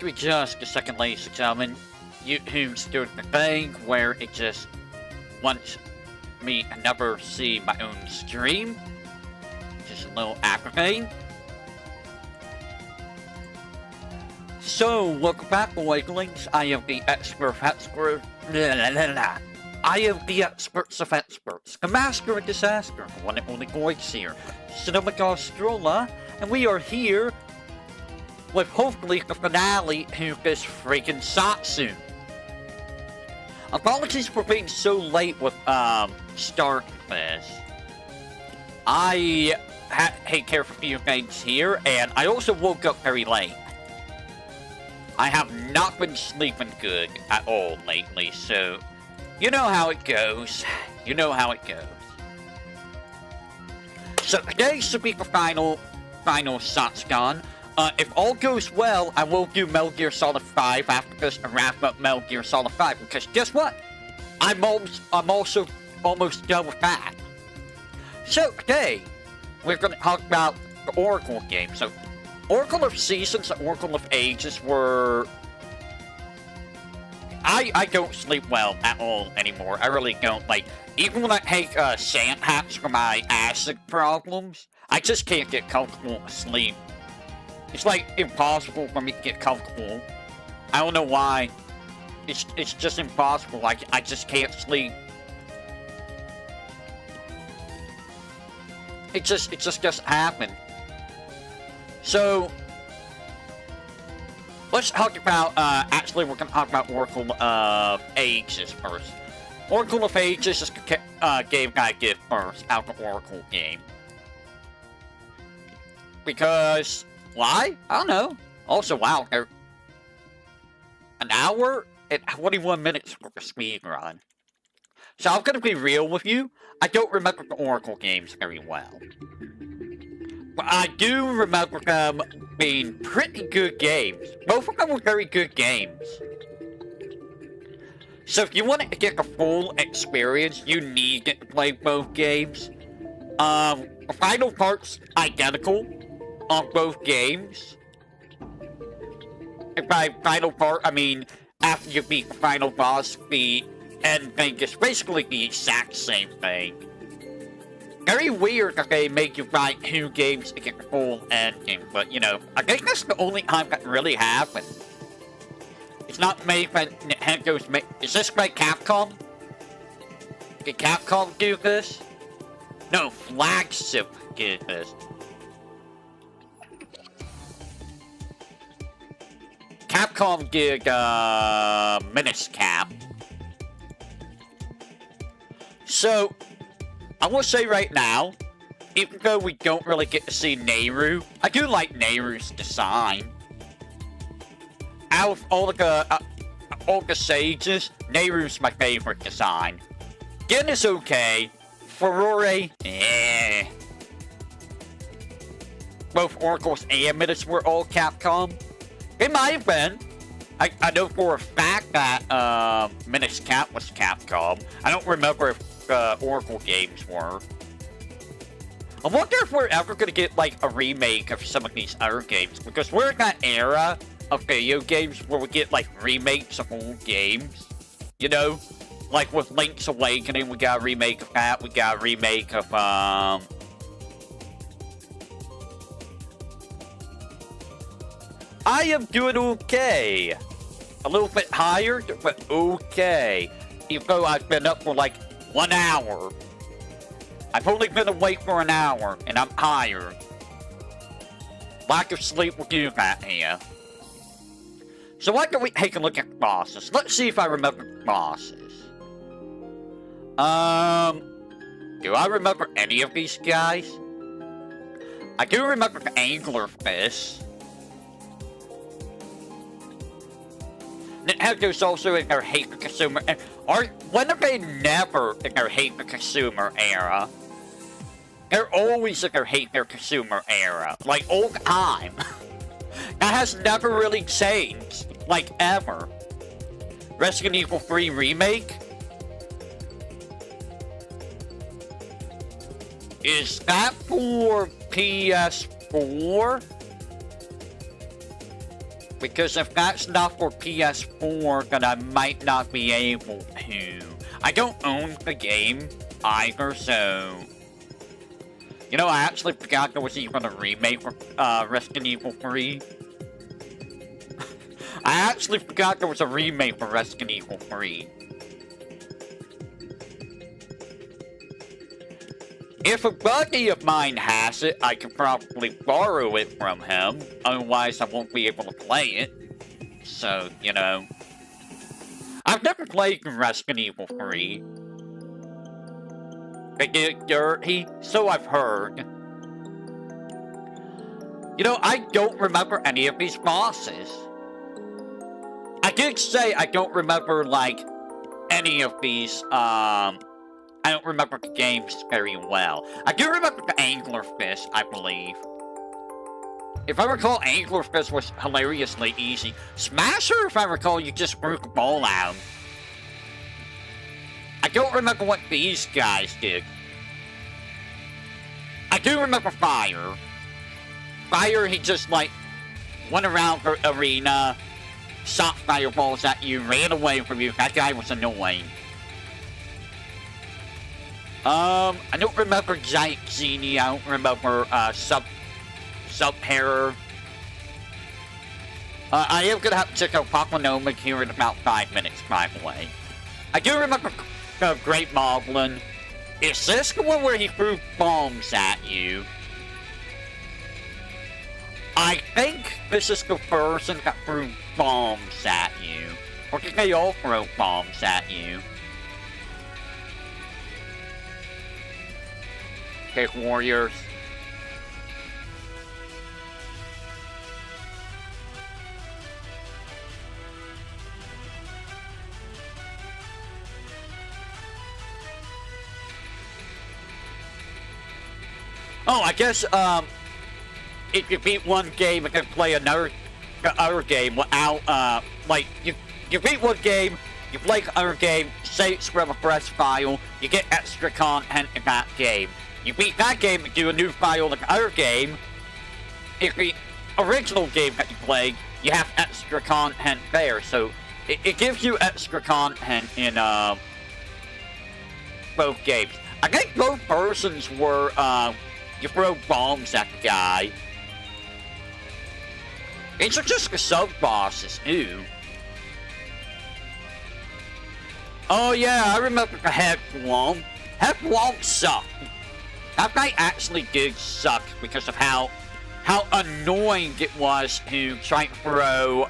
Give me just a second, ladies and gentlemen. YouTube's doing the thing where it just wants me to never see my own stream. Just a little aggravating. So, welcome back, Awakenings. I am the expert of experts. I am the experts of experts. The master of disaster. The one and only voice here. Cinema Strolla. And we are here with hopefully the finale to this freaking Zatsudan. Apologies for being so late with starting this. I take care of a few things here, and I also woke up very late. I have not been sleeping good at all lately, so you know how it goes. You know how it goes. So today should be the final Zatsudan. If all goes well, I will do Metal Gear Solid 5 after this and wrap up Metal Gear Solid 5. Because guess what? I'm also almost done with that. So today, we're going to talk about the Oracle game. So, Oracle of Seasons and Oracle of Ages were... I don't sleep well at all anymore. I really don't. Like, even when I take sand hats for my acid problems, I just can't get comfortable asleep. It's like impossible for me to get comfortable. I don't know why. It's just impossible. Like, I just can't sleep. It just doesn't happen. So let's talk about actually we're gonna talk about Oracle of Ages first. Oracle of Ages is the game I get first out of the Oracle game. Because why? I don't know. Also, wow, they're an hour and 21 minutes for the speed run. So I'm gonna be real with you. I don't remember the Oracle games very well. But I do remember them being pretty good games. Both of them were very good games. So if you wanted to get the full experience, you need to play both games. The final part's identical on both games. And by final part, I mean after you beat the final boss, the end thing is basically the exact same thing. Very weird that they make you buy 2 games to get the full ending, but you know, I think that's the only time that really happened. It's not made by Nintendo's is this by Capcom? Did Capcom do this? No, Flagship did this. Capcom did, Miniscap. So, I will say right now, even though we don't really get to see Nehru, I do like Nehru's design. Out of all the sages, Nehru's my favorite design. Gen is okay. Furore, eh. Both Oracles and Midas were all Capcom. They might have been. I know for a fact that Miniscap was Capcom. I don't remember if Oracle games were. I wonder if we're ever gonna get like a remake of some of these other games, because we're in that era of video games where we get like remakes of old games. You know? Like with Link's Awakening, we got a remake of that. We got a remake of I am doing okay. A little bit tired, but okay. Even though I've been up for like 1 hour. I've only been awake for an hour, and I'm tired. Lack of sleep will do that here. So why don't we take a look at the bosses? Let's see if I remember the bosses. Do I remember any of these guys? I do remember the Anglerfish. Nintendo's also in their hate the consumer era. When are they never in their hate the consumer era? They're always in their hate their consumer era. Like, all the time. That has never really changed. Like, ever. Resident Evil 3 Remake? Is that for PS4? Because if that's not for PS4, then I might not be able to. I don't own the game either, so... You know, I actually forgot there was even a remake for Resident Evil 3. I actually forgot there was a remake for Resident Evil 3. If a buddy of mine has it, I can probably borrow it from him. Otherwise, I won't be able to play it. So, you know. I've never played Resident Evil 3. They get dirty, so I've heard. You know, I don't remember any of these bosses. I did say I don't remember, like, any of these, I don't remember the games very well. I do remember the Anglerfish, I believe. If I recall, Anglerfish was hilariously easy. Smasher, if I recall, you just threw the ball out. I don't remember what these guys did. I do remember Fire. Fire, he just, like, went around the arena, shot fireballs at you, ran away from you. That guy was annoying. I don't remember Giant Genie. I don't remember, Sub-Terror. I am gonna have to check out Papanomic here in about 5 minutes, by the way. I do remember Great Moblin. Is this the one where he threw bombs at you? I think this is the person that threw bombs at you. Or did they all throw bombs at you? Okay, warriors. Oh, I guess, if you beat one game, you can play another game without, like, you beat one game, you play another game, say it's from a fresh file, you get extra content in that game. You beat that game and do a new file in the other game. If the original game that you played, you have extra content there, so it gives you extra content in, both games. I think both persons were, you throw bombs at the guy. These are just the sub-bosses, too. Oh yeah, I remember the Hepwomp. Hepwomp sucked. That guy actually did suck because of how annoying it was to try and throw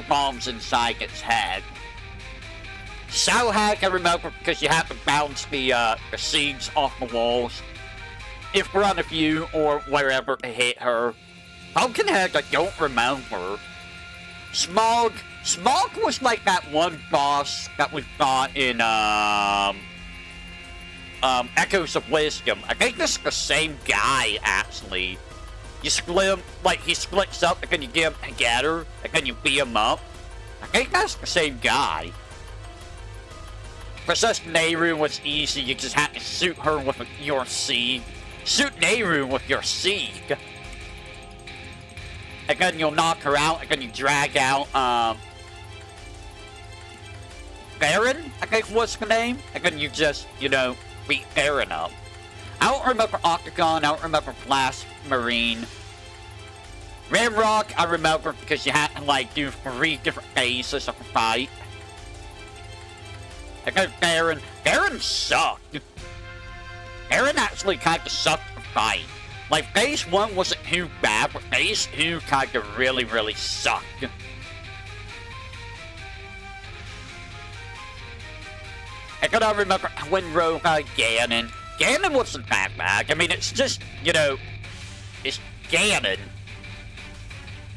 bombs inside its head. Sowhack, I remember because you have to bounce the seeds off the walls in front of you or wherever to hit her. Pumpkinhead, I don't remember. Smog was like that one boss that we fought in Echoes of Wisdom. I think this is the same guy, actually. You split him, like, he splits up, and then you get him together, and then you beat him up. I think that's the same guy. Princess Nehru was easy, you just had to shoot her with your seed. Shoot Nehru with your seed. And then you'll knock her out, and then you drag out, Baron, I think was the name. And then you just, you know, beat Baron up. I don't remember Octagon, I don't remember Blast Marine. Red Rock, I remember because you had to, like, do 3 different phases of the fight. And then Baron sucked. Baron actually kind of sucked the fight. Like, phase 1 wasn't too bad, but phase 2 kind of really, really sucked. And then I remember when Rogai Ganon. Ganon wasn't that bad. I mean, it's just, you know, it's Ganon.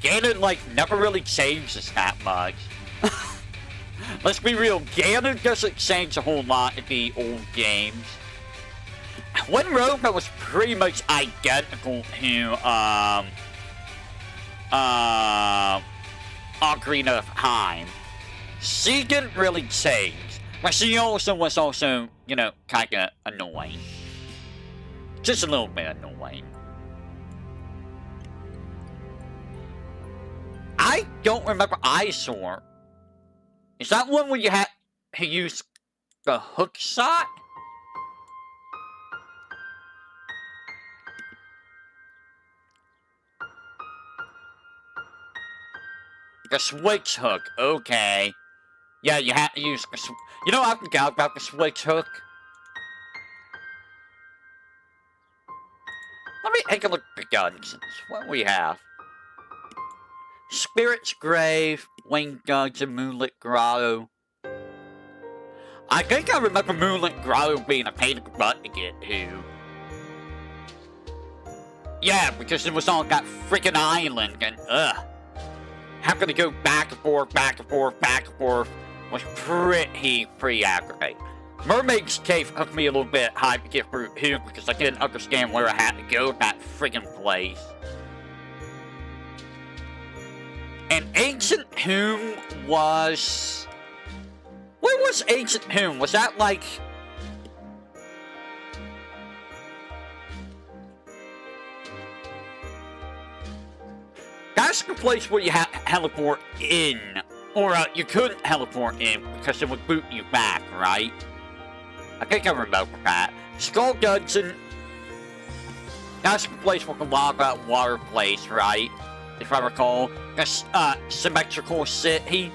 Ganon, like, never really changes that much. Let's be real, Ganon doesn't change a whole lot in the old games. When Roga was pretty much identical to, Ocarina of Time, she didn't really change. But she also was also, you know, kinda annoying. Just a little bit annoying. I don't remember Eyesore. Is that one where you had to use the hook shot? The switch hook, okay. Yeah, you have to use the you know, I forgot about the switch hook. Let me take a look at the guns. What we have. Spirit's Grave, Winged Guns, and Moonlit Grotto. I think I remember Moonlit Grotto being a pain in the butt to get to. Yeah, because it was on that freaking island, and having to go back and forth, back and forth, back and forth was pretty aggravating. Mermaid's Cave took me a little bit high to get through here because I didn't understand where I had to go that friggin' place. And Ancient Tomb was... Where was Ancient Tomb? Was that like... That's the place where you had to teleport in. Or you couldn't teleport in because it would boot you back, right? I think I remember that. Skull Dungeon. That's the place where the lava water place, right? If I recall. That's Symmetrical City.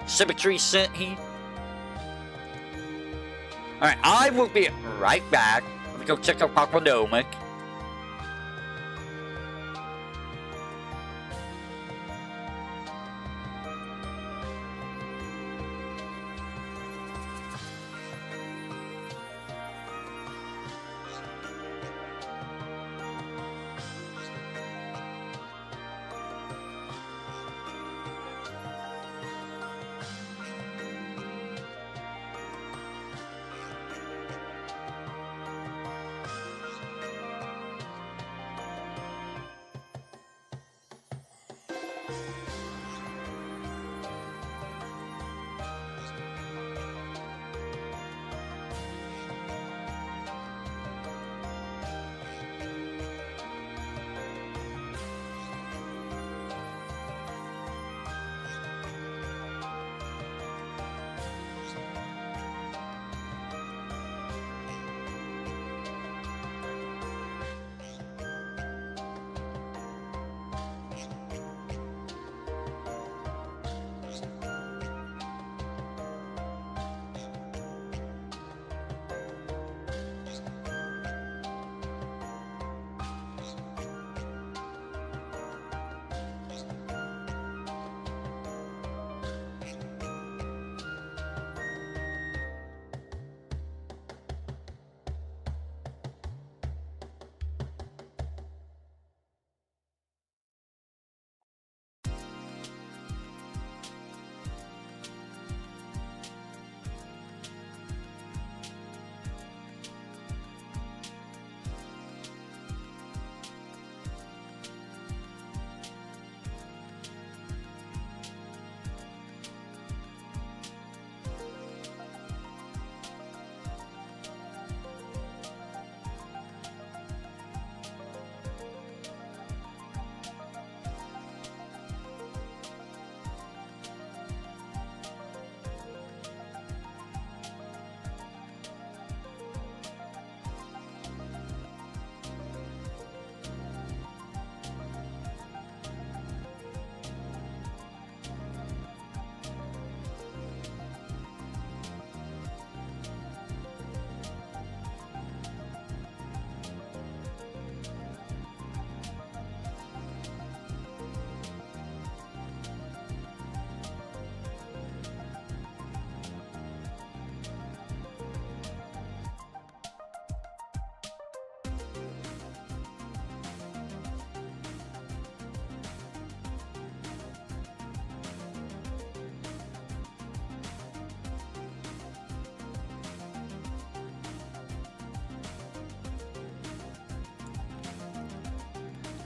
Symmetry City. Alright, I will be right back. Let me go check out Papanomic.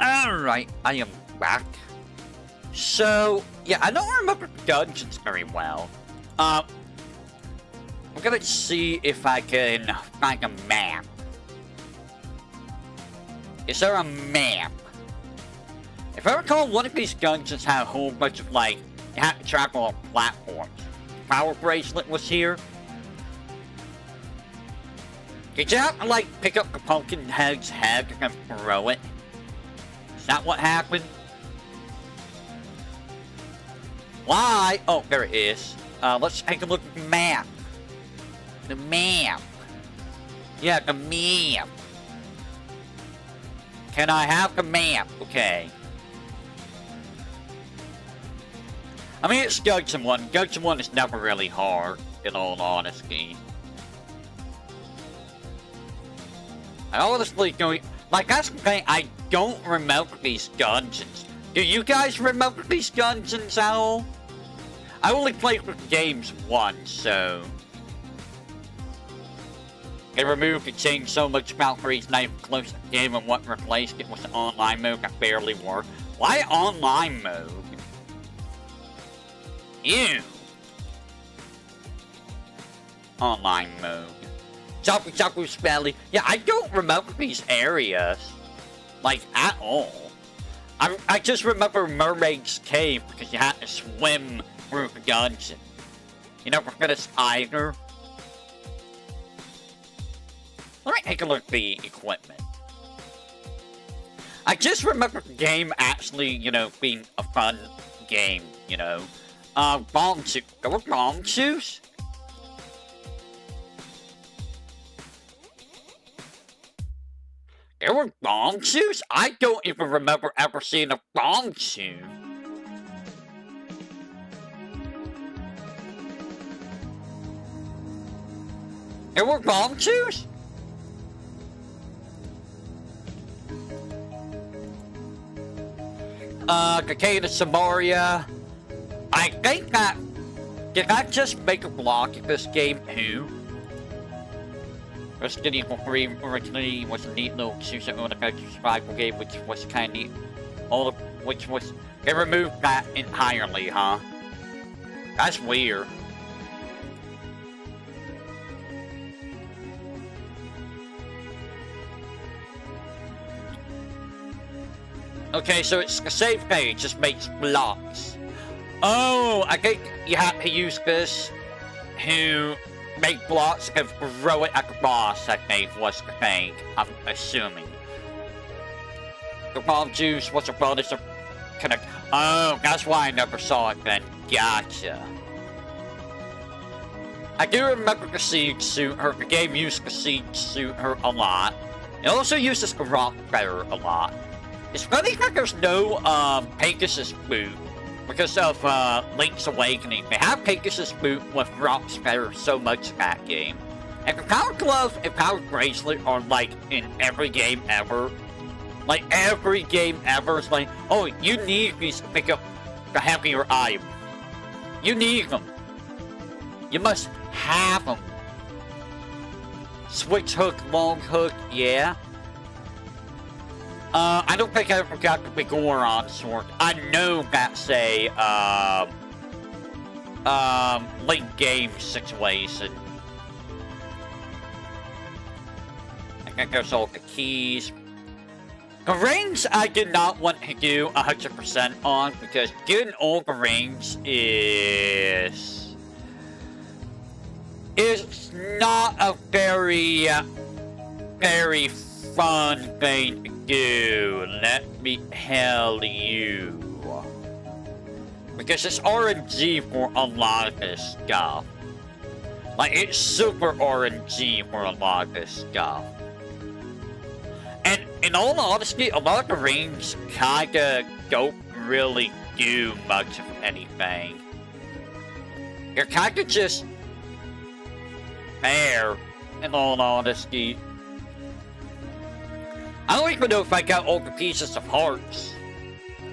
Alright, I am back. So, yeah, I don't remember dungeons very well. I'm gonna see if I can find a map. Is there a map? If I recall, one of these dungeons had a whole bunch of, like, you had to travel on platforms. Power bracelet was here. Did you have to, like, pick up the pumpkin head's head and throw it? Is that what happened? Why? Oh, there it is. Let's take a look at the map. The map. Yeah, the map. Can I have the map? Okay. I mean, it's Dungeon 1. Dungeon 1 is never really hard, in all honesty. I honestly don't... Like, that's the thing, I don't remember these dungeons. Do you guys remember these dungeons at all? I only played with games once, so... They removed and changed so much about Valkyrie's name close to the game, and what replaced it was the online mode that barely worked. Why online mode? Ew. Online mode. Chapu Spelly. Yeah, I don't remember these areas. Like, at all. I just remember Mermaid's Cave because you had to swim through the dungeon. You never finished either. Let me take a look at the equipment. I just remember the game actually, you know, being a fun game, you know. Bomb shoes. There were bomb shoes? There were bomb shoes? I don't even remember ever seeing a bomb shoe. There were bomb shoes? Kakeda Samaria. I think that... Did I just make a block in this game too? Resident Evil 3 originally was a neat little exclusive survival game, which was kind of neat. Which was... They removed that entirely, huh? That's weird. Okay, so it's the same thing, it just makes blocks. Oh, I think you have to use this to make blocks and throw it at the boss, I think was the thing, I'm assuming. The bomb juice was a bonus of connect. Oh, that's why I never saw it then. Gotcha. I do remember the siege suit, the game used the siege suit a lot. It also uses the rock feather a lot. It's funny that there's no Pegasus boot because of Link's Awakening. They have Pegasus boot with Rock's feather so much in that game. And the Power Glove and Power Bracelet are like in every game ever. Like every game ever is like, oh, you need these to pick up the heavier item. You need them. You must have them. Switch hook, long hook, yeah. I don't think I ever got the Bigoron sword. I know that's a, late game situation. I think there's all the keys. The rings I did not want to do 100% on because getting all the rings is not a very fun thing to do, let me tell you. Because it's RNG for a lot of this stuff. Like, it's super RNG for a lot of this stuff. And in all honesty, a lot of the rings kinda don't really do much of anything. You're kinda just there, in all honesty. I don't even know if I got all the pieces of hearts.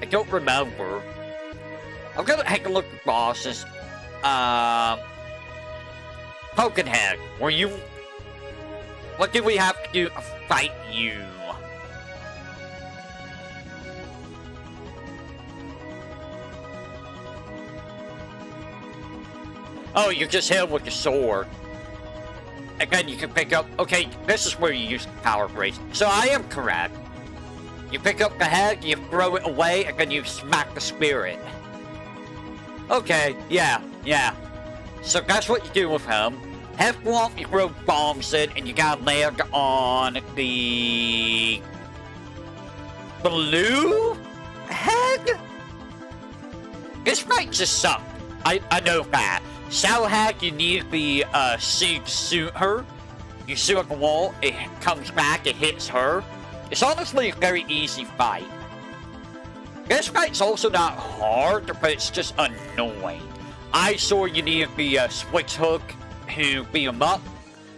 I don't remember. I'm gonna take a look at bosses. Pumpkinhead, were you... What did we have to do to fight you? Oh, you just hit him with your sword. And then you can pick up... Okay, this is where you use the power bracelet. So I am correct. You pick up the head, you throw it away, and then you smack the spirit. Okay, yeah. So that's what you do with him. F1, you throw bombs in, and you gotta land on the blue head? This might just suck. I know that. Sour Hag, you need the seed to shoot her. You shoot at the wall, it comes back, it hits her. It's honestly a very easy fight. This fight's also not hard, but it's just annoying. I saw you need the switch hook to beat him up.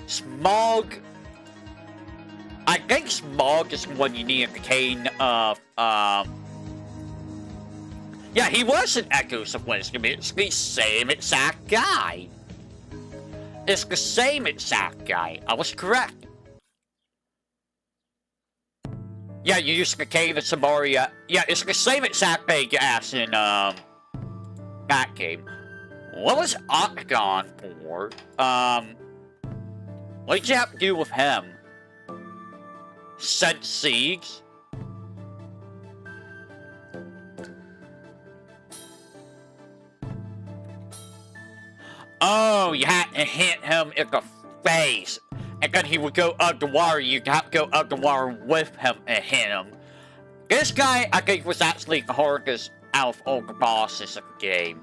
Smog. I think Smog is the one you need the cane of, yeah, he was an Echoes of Wisdom. It's the same exact guy. It's the same exact guy. I was correct. Yeah, you used the cane of Samaria. Yeah, it's the same exact thing as in, that game. What was Octagon for? What did you have to do with him? Sent seeds? Oh, you had to hit him in the face. And then he would go underwater. You'd have to go underwater with him and hit him. This guy, I think, was actually the hardest out of all the bosses of the game.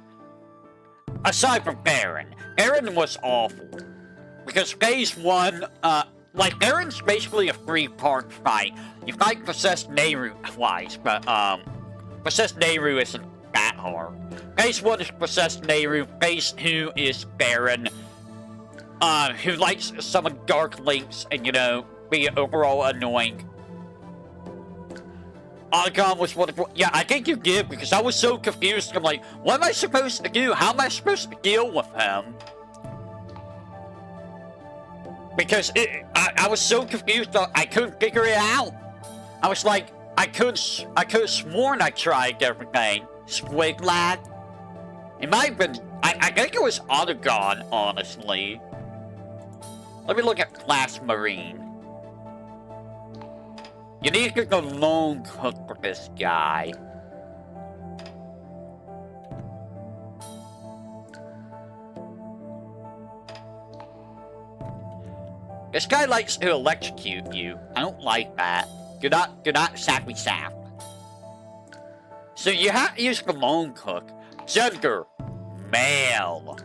Aside from Baron. Baron was awful. Because phase 1, like, Baron's basically a 3-part fight. You fight Possessed Nehru twice, but, Possessed Nehru isn't that hard. Phase 1 is Possessed Nehru, Phase 2 is Baron, who likes to summon Dark Links and, you know, be overall annoying. Argon was one of the... Yeah, I think you did, because I was so confused. I'm like, what am I supposed to do? How am I supposed to deal with him? Because I was so confused, I couldn't figure it out. I was like, I could have sworn I tried everything. Squiglad. It might have been... I think it was Argon, honestly. Let me look at Class Marine. You need to go lone cook for this guy. This guy likes to electrocute you. I don't like that. Do not sappy sap. So you have to use the lone cook. Gender. Male.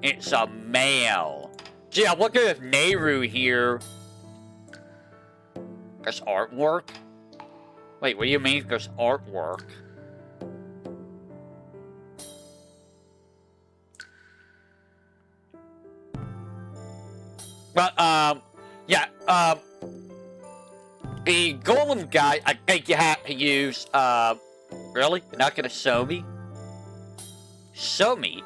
It's a male. Gee, I wonder if Nehru here... There's artwork? Wait, what do you mean there's artwork? But, yeah, the golem guy, I think you have to use, really? You're not gonna show me? Show me?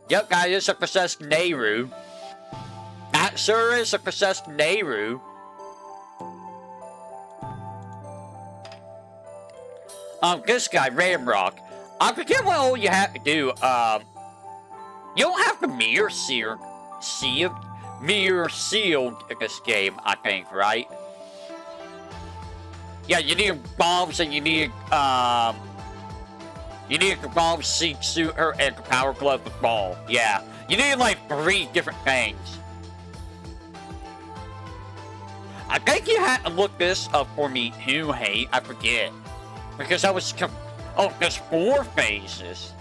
Yep, guy is a possessed Nehru. That sure is a possessed Nehru. This guy, Ramrock. I forget what all you have to do. You don't have to mirror sealed in this game, I think, right? Yeah, you need bombs and you need the bomb seed shooter and the power glove with ball. Yeah. You need like 3 different things. I think you had to look this up for me too, hey, I forget. Because I was oh, there's 4 phases.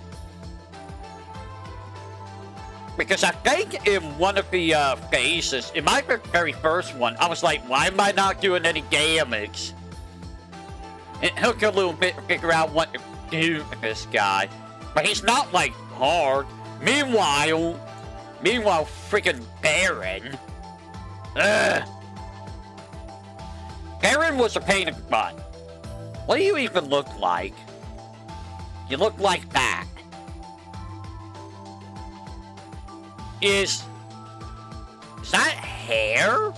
Because I think in one of the phases, it might be the very first one, I was like, why am I not doing any damage? It took a little bit to figure out what to do with this guy. But he's not, like, hard. Meanwhile, freaking Baron. Ugh. Baron was a pain in the butt. What do you even look like? You look like that. Is that hair?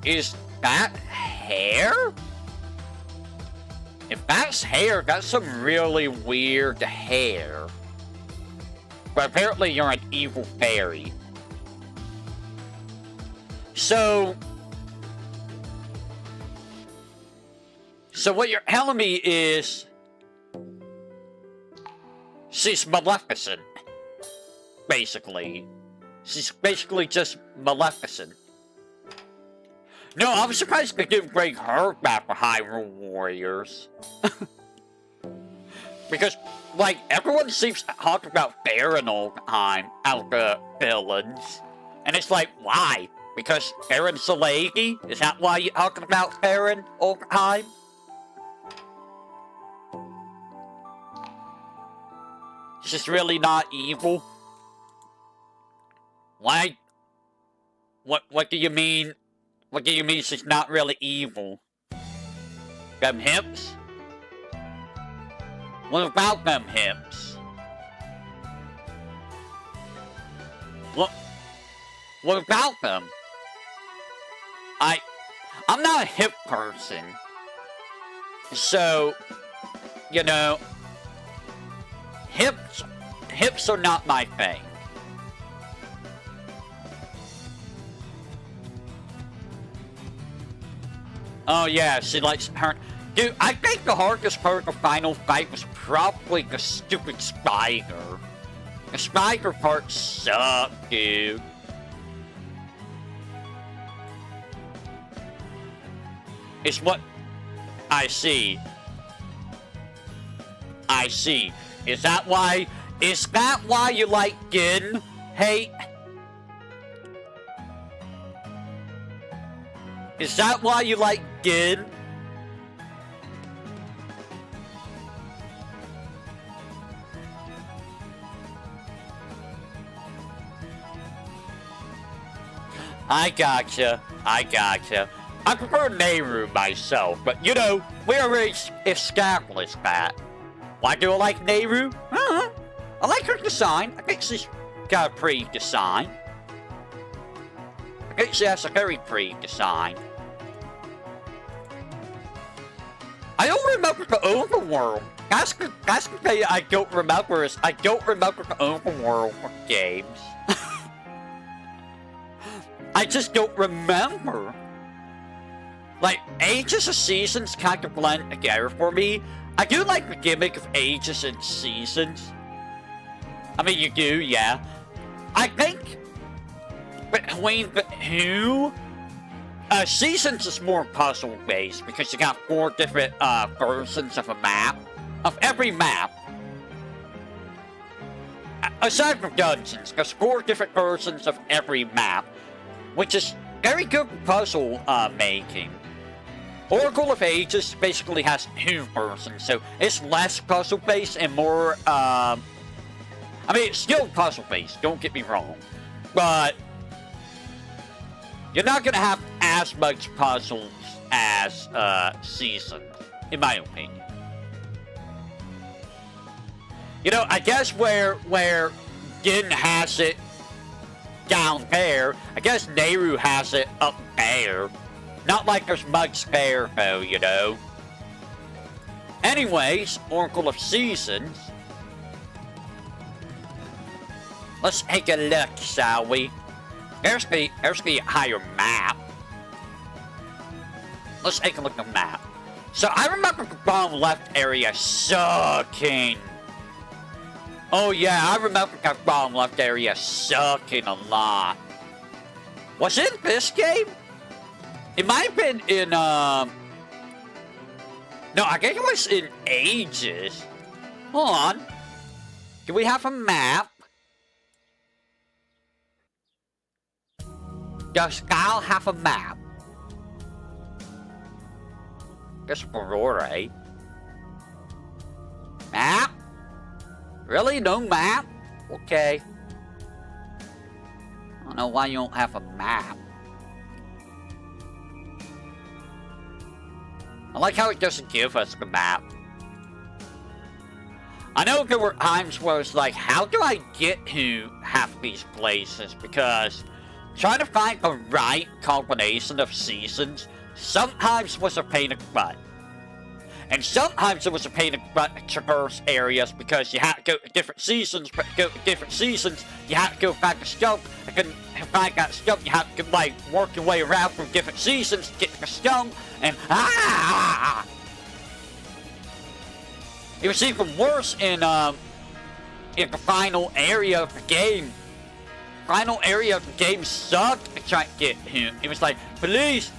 Is that hair? If that's hair, that's some really weird hair. But apparently you're an evil fairy. So what you're telling me is she's maleficent, basically. She's basically just maleficent. No, I'm surprised they didn't bring her back for Hyrule Warriors. Because, like, everyone seems to talk about Farron all the time out of the villains. And it's like, why? Because Farron's a lady? Is that why you're talking about Farron all the time? She's really not evil? Why? What do you mean? What do you mean she's not really evil? Them hips? What about them hips? What about them? I'm not a hip person. So, you know, hips are not my thing. Oh yeah, she likes her. Dude, I think the hardest part of the final fight was probably the stupid spider. The spider part sucked, dude. It's what I see. I see. Is that why you like Gin? Hey? Is that why you like Gin? I gotcha. I prefer Nehru myself, but you know, we already established that. Why do I like Nehru? I like her design. I think she's got a pretty design. I think she has a very pretty design. I don't remember the overworld. That's the thing I don't remember is I don't remember the overworld games. I just don't remember. Like, Ages of Seasons kind of blend together for me. I do like the gimmick of Ages and Seasons. I mean, you do, yeah. I think between the two, Seasons is more puzzle-based because you got 4 different versions of a map. Of every map. Aside from dungeons, there's 4 different versions of every map, which is very good puzzle making. Oracle of Ages basically has 2 versions, so it's less puzzle-based and more, I mean, it's still puzzle-based, don't get me wrong, but you're not gonna have as much puzzles as, Seasons, in my opinion. You know, I guess where Gin has it down there, I guess Nehru has it up there. Not like there's much there, though, you know. Anyways, Oracle of Seasons. Let's take a look, shall we? There's the higher map. Let's take a look at the map. So I remember the bottom left area sucking. Oh yeah, I remember that bottom left area sucking a lot. Was it in this game? It might have been in, no, I think it was in Ages. Hold on. Do we have a map? Does Kyle have a map? Guess Aurora. Map? Really? No map? Okay. I don't know why you don't have a map. I like how it doesn't give us the map. I know there were times where it's like, how do I get to half these places? Because trying to find the right combination of seasons sometimes was a pain in the butt. And sometimes it was a pain to traverse areas because you had to go to different seasons, but to go to different seasons, you had to go find the stump. And then to find that stump, you had to, like, work your way around from different seasons to get to the stump, and it was even worse in the final area of the game. Final area of the game sucked to try to get him. It was like, please,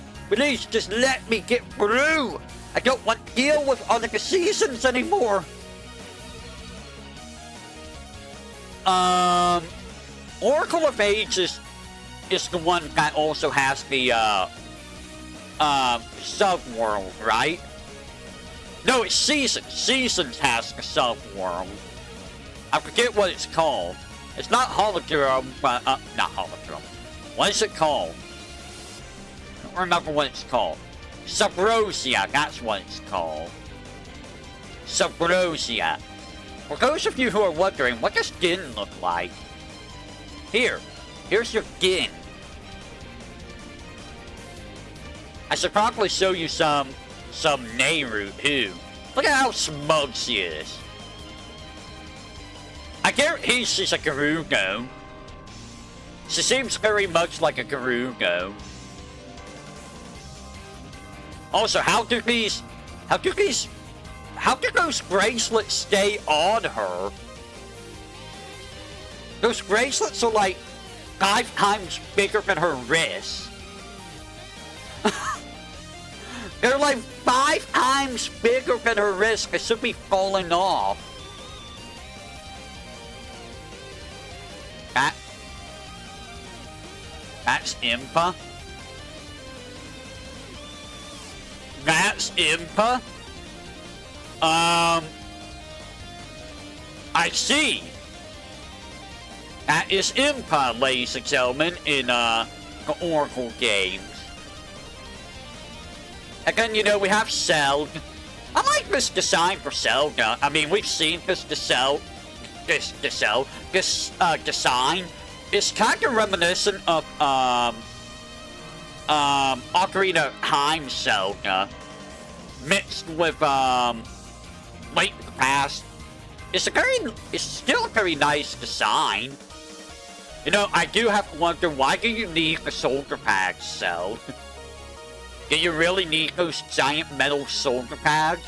just let me get through. I don't want to deal with all the seasons anymore. Oracle of Ages is the one that also has the sub-world, right? No, it's Seasons. Seasons has the sub-world. I forget what it's called. It's not Holodrum, but, not Holodrum. What is it called? I don't remember what it's called. Subrosia, that's what it's called. Subrosia. For those of you who are wondering, what does Gin look like? Here's your Gin. I should probably show you some Nehru too. Look at how smug she is. I guarantee she's a Garugo. She seems very much like a Garugo. Also, how do those bracelets stay on her? Those bracelets are like 5 times bigger than her wrist. They're like 5 times bigger than her wrist. They should be falling off. That's Impa. That's Impa. I see. That is Impa, ladies and gentlemen, in the Oracle games. And then, you know, we have Zelda. I like this design for Zelda. I mean, we've seen this design. It's kind of reminiscent of, Ocarina of Time Zelda. Mixed with, Link to the Past. It's still a very nice design. You know, I do have to wonder, why do you need the shoulder pads, Zelda? Do you really need those giant metal shoulder pads?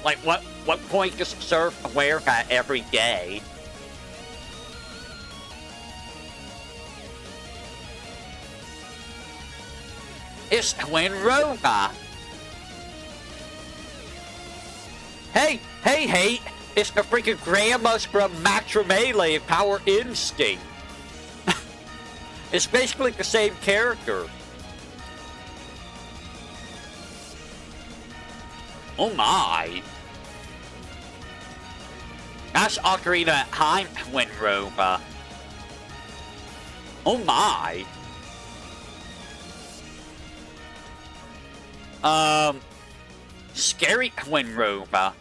Like, what point does it serve to wear that every day? It's Twin Roga. Hey! It's the freaking grandmas from Macromele Power Instinct. It's basically the same character. Oh my. That's Ocarina of Time Twin Roga. Oh my. Scary Twin Roga.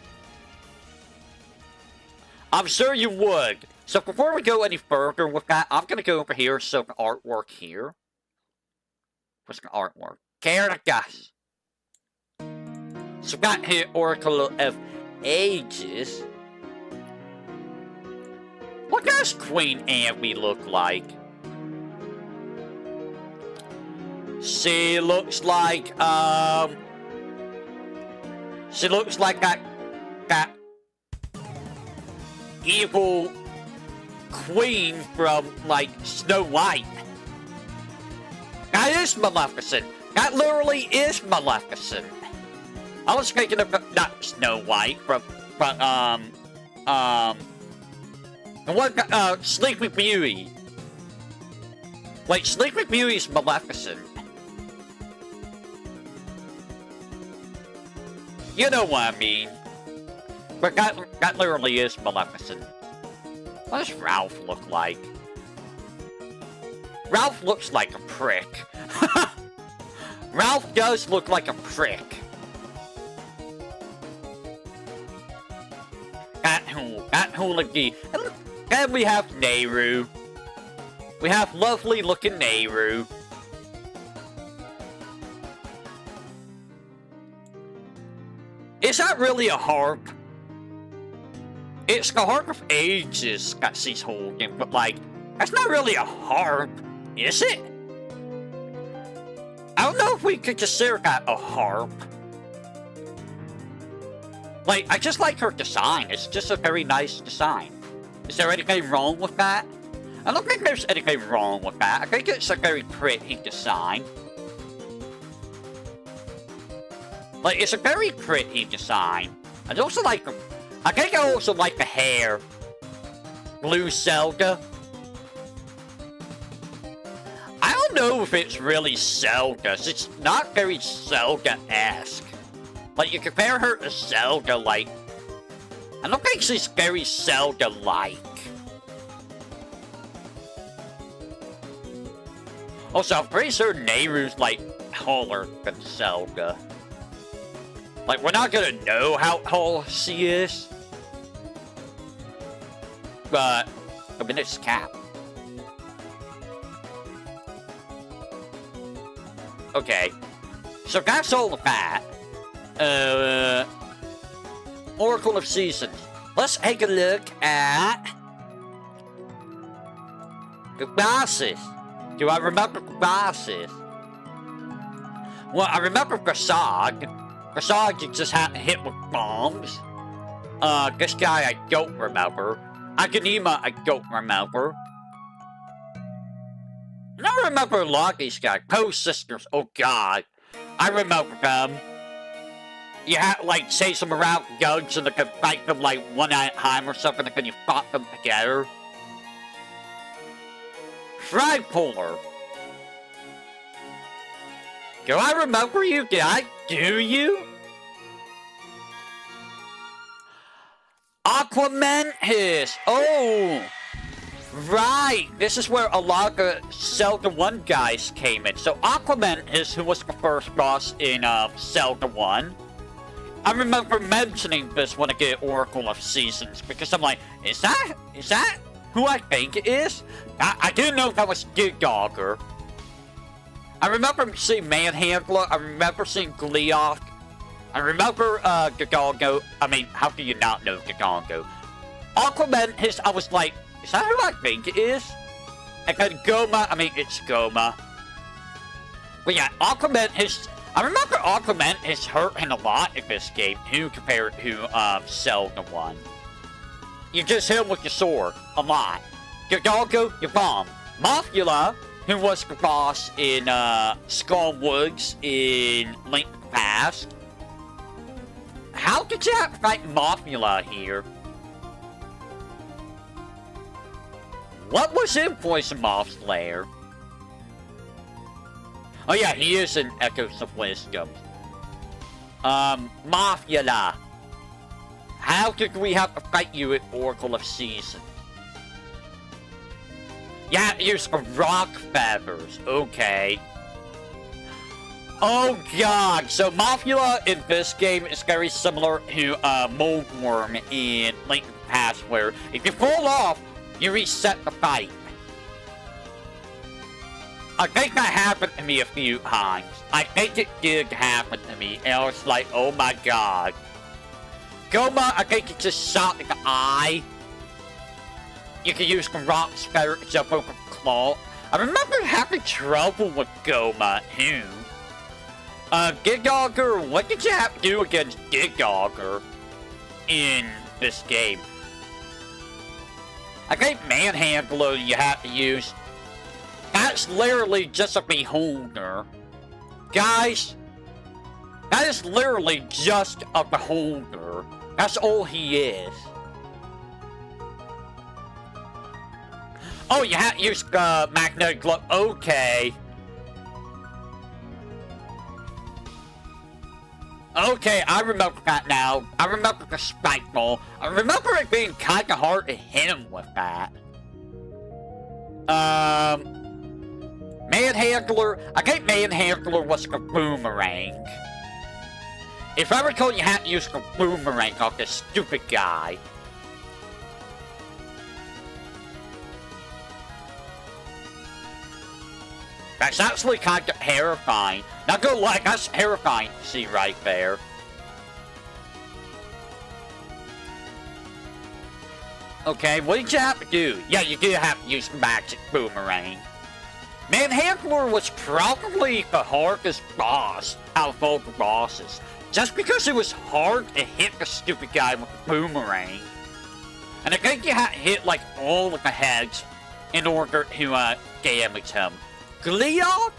I'm sure you would. So before we go any further with that, I'm gonna go over here, so the artwork here. What's the artwork? Caritas. So we got here Oracle of Ages. What does Queen Abby look like? She looks like, that evil queen from, like, Snow White. That is Maleficent. That literally is Maleficent. I was thinking of, not Snow White, but the one, Sleeping Beauty. Like, Sleeping Beauty's Maleficent. You know what I mean. But that literally is Maleficent. What does Ralph look like? Ralph looks like a prick. Ralph does look like a prick. That hooligan. And we have Nehru. We have lovely looking Nehru. Is that really a harp? It's the Harp of Ages that she's holding, but like, that's not really a harp, is it? I don't know if we could consider that a harp. Like, I just like her design. It's just a very nice design. Is there anything wrong with that? I don't think there's anything wrong with that. I think it's a very pretty design. Like, it's a very pretty design. I also like the... I think I also like the hair. Blue Zelda. I don't know if it's really Zelda. It's not very Zelda-esque. Like, you compare her to Zelda, like... I don't think she's very Zelda-like. Also, I'm pretty sure Nehru's, like, taller than Zelda. Like, we're not gonna know how tall she is. But, I mean, it's Cap. Okay. So that's all of that. Oracle of Seasons. Let's take a look at... the bosses. Do I remember the bosses? Well, I remember Grasag. Grasag, you just had to hit with bombs. This guy I don't remember. Aganima, I don't remember. And I remember a lot of these guys. Post Sisters, oh god. I remember them. You had to, like, chase them around with guns and they could fight them, like, one at a time or something, and then you fought them together. Tripolar. Do I remember you? Did I do you? Aquamentus! Oh! Right! This is where a lot of the Zelda 1 guys came in. So Aquamentus, who was the first boss in Zelda 1. I remember mentioning this when I get Oracle of Seasons, because I'm like, is that who I think it is? I didn't know that was Gigogger. I remember seeing Manhandler, I remember seeing Gleeok. I remember Gigongo. I mean, how do you not know Gigongo? Aquamentus, I was like, is that who I think it is? And then Goma, I mean, it's Goma. But yeah, Aquamentus, I remember Aquamentus hurting a lot in this game too, compared to Zelda 1. You just hit him with your sword, a lot. Gigongo, you bomb. Mothula, who was the boss in Skull Woods in Link to the Past. How did you have to fight Mothula here? What was in Poison Moth's lair? Oh yeah, he is in Echoes of Wisdom. Mothula. How did we have to fight you at Oracle of Seasons? Yeah, here's the rock feathers. Okay. Oh god, so Mothula in this game is very similar to Moldworm in Link to the Past, where if you fall off, you reset the fight. I think that happened to me a few times. I think it did happen to me, and I was like, oh my god. Goma, I think it just shot in the eye. You can use the rock spear to jump over the claw. I remember having trouble with Goma, too. Gigogger, what did you have to do against Gigogger in this game? I think Manhandler you have to use. That's literally just a beholder. Guys, that is literally just a beholder. That's all he is. Oh, you have to use magnetic glove. Okay. Okay, I remember that now. I remember the spike ball. I remember it being kind of hard to hit him with that. Manhandler. I think Manhandler was the boomerang. If I recall, you had to use the boomerang off this stupid guy. That's actually kind of terrifying. Not gonna lie, that's terrifying to see right there. Okay, what did you have to do? Yeah, you did have to use magic boomerang. Man, Hyrule was probably the hardest boss out of all the bosses. Just because it was hard to hit the stupid guy with the boomerang. And I think you had to hit like all of the heads in order to damage him. Gleeok?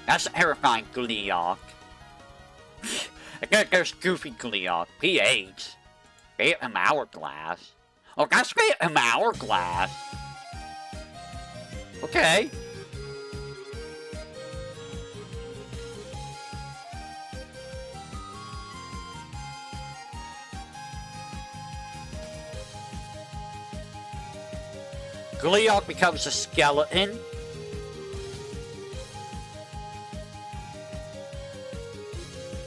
That's a terrifying Gleeok. I think there's Goofy Gleeok. PH. Phantom Hourglass. Oh, that's Phantom Hourglass. Okay. Gleeok becomes a skeleton.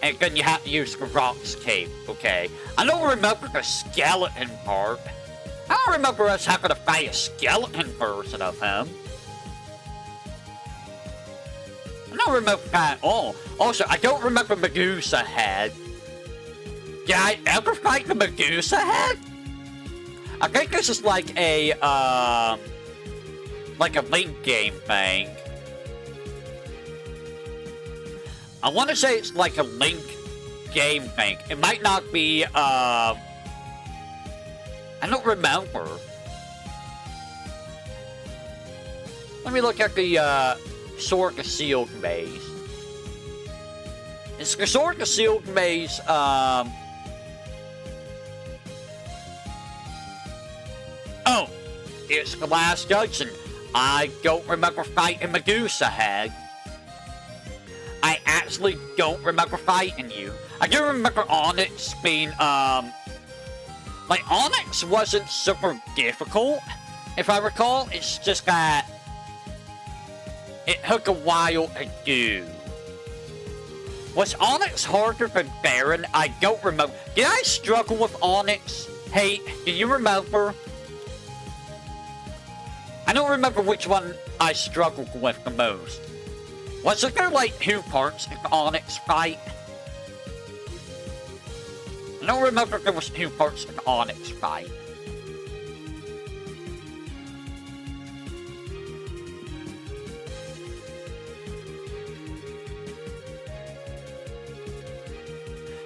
And then you have to use the Rock's Cape, okay. I don't remember the skeleton part. I don't remember us having to fight a skeleton version of him. I don't remember that at all. Also, I don't remember Medusa Head. Did I ever fight the Medusa Head? I think this is like a Link game thing. I want to say it's like a Link game thing. It might not be, I don't remember. Let me look at the, Sword and Shield maze. It's the Sword and Shield maze, oh! It's the last dungeon. I don't remember fighting Medusa Head. I actually don't remember fighting you. I do remember Onyx being, like, Onyx wasn't super difficult, if I recall. It's just that it took a while to do. Was Onyx harder than Baron? I don't remember. Did I struggle with Onyx? Hey, do you remember? I don't remember which one I struggled with the most. Wasn't there like 2 parts in the Onyx fight? I don't remember if there was 2 parts in the Onyx fight.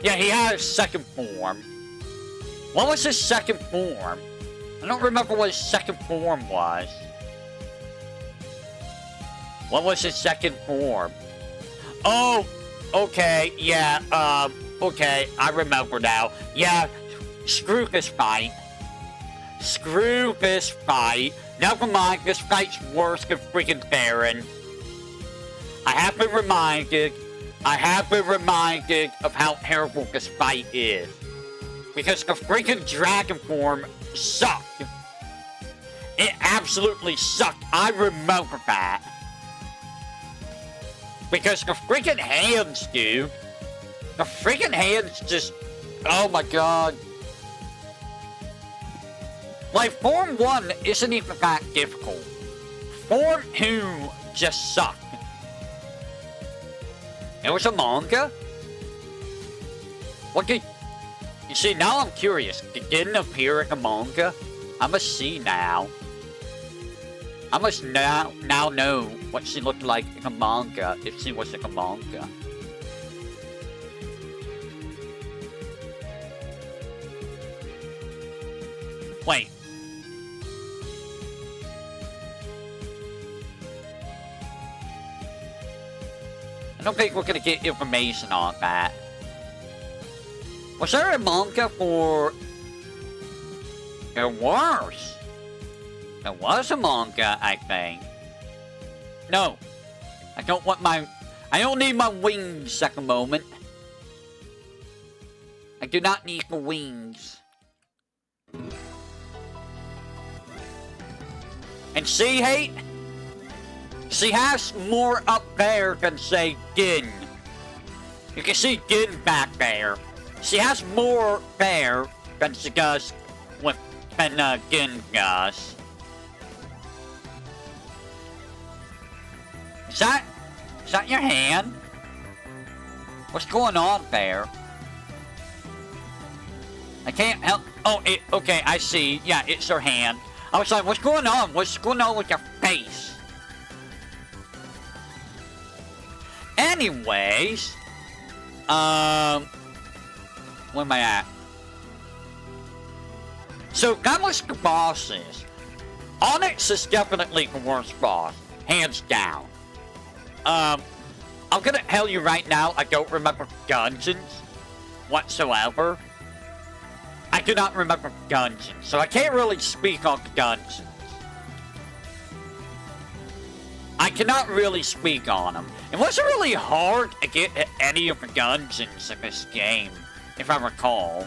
Yeah, he had a second form. What was his second form? I don't remember what his second form was. What was his second form? Oh, okay, yeah, okay, I remember now. Yeah, screw this fight. Screw this fight. Never mind, this fight's worse than freaking Baron. I have been reminded of how terrible this fight is. Because the freaking dragon form sucked. It absolutely sucked. I remember that. Because the freaking hands, dude. The freaking hands just... Oh my god. Like, Form 1 isn't even that difficult. Form 2 just sucked. It was a manga? What did... You see, now I'm curious. It didn't appear in a manga? I must see now. I must now know what she looked like in a manga, if she was in a manga. Wait. I don't think we're gonna get information on that. Was there a manga for... There was. There was a manga, I think. No. I don't want my... I don't need my wings at the moment. I do not need the wings. And see, hey? She has more up there than, say, Gin. You can see Gin back there. She has more there than she does with... than, Gin does. Is that your hand? What's going on there? I can't help... Oh, okay, I see. Yeah, it's her hand. I was like, what's going on? What's going on with your face? Anyways, where am I at? So, that was the bosses. Onyx is definitely the worst boss, hands down. I'm gonna tell you right now, I don't remember dungeons whatsoever. I do not remember dungeons, so I can't really speak on the dungeons. I cannot really speak on them. It wasn't really hard to get any of the dungeons in this game, if I recall.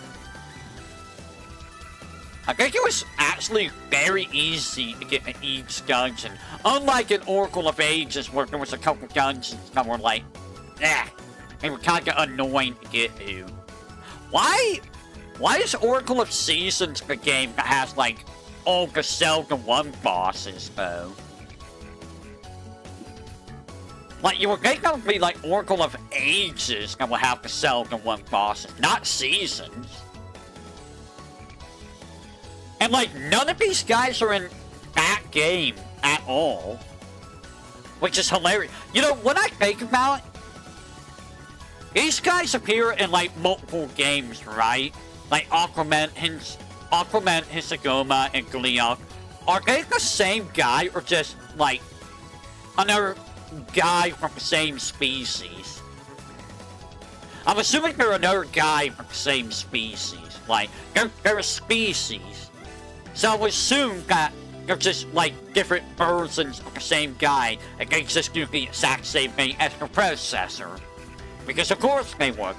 I think it was actually very easy to get to each dungeon. Unlike in Oracle of Ages, where there was a couple dungeons that were like, they were kind of annoying to get to. Why is Oracle of Seasons the game that has, like, all the Zelda 1 bosses, though? Like, you would think that would be, like, Oracle of Ages that would have the Zelda 1 bosses, not Seasons. And, like, none of these guys are in that game at all. Which is hilarious. You know, when I think about it, these guys appear in, like, multiple games, right? Like Aquaman, Hisagoma, and Gleeok. Are they the same guy, or just, like, another guy from the same species? I'm assuming they're another guy from the same species. Like, they're a species. So I would assume that they're just, like, different versions of the same guy, and they just do the exact same thing as the predecessor. Because of course they would.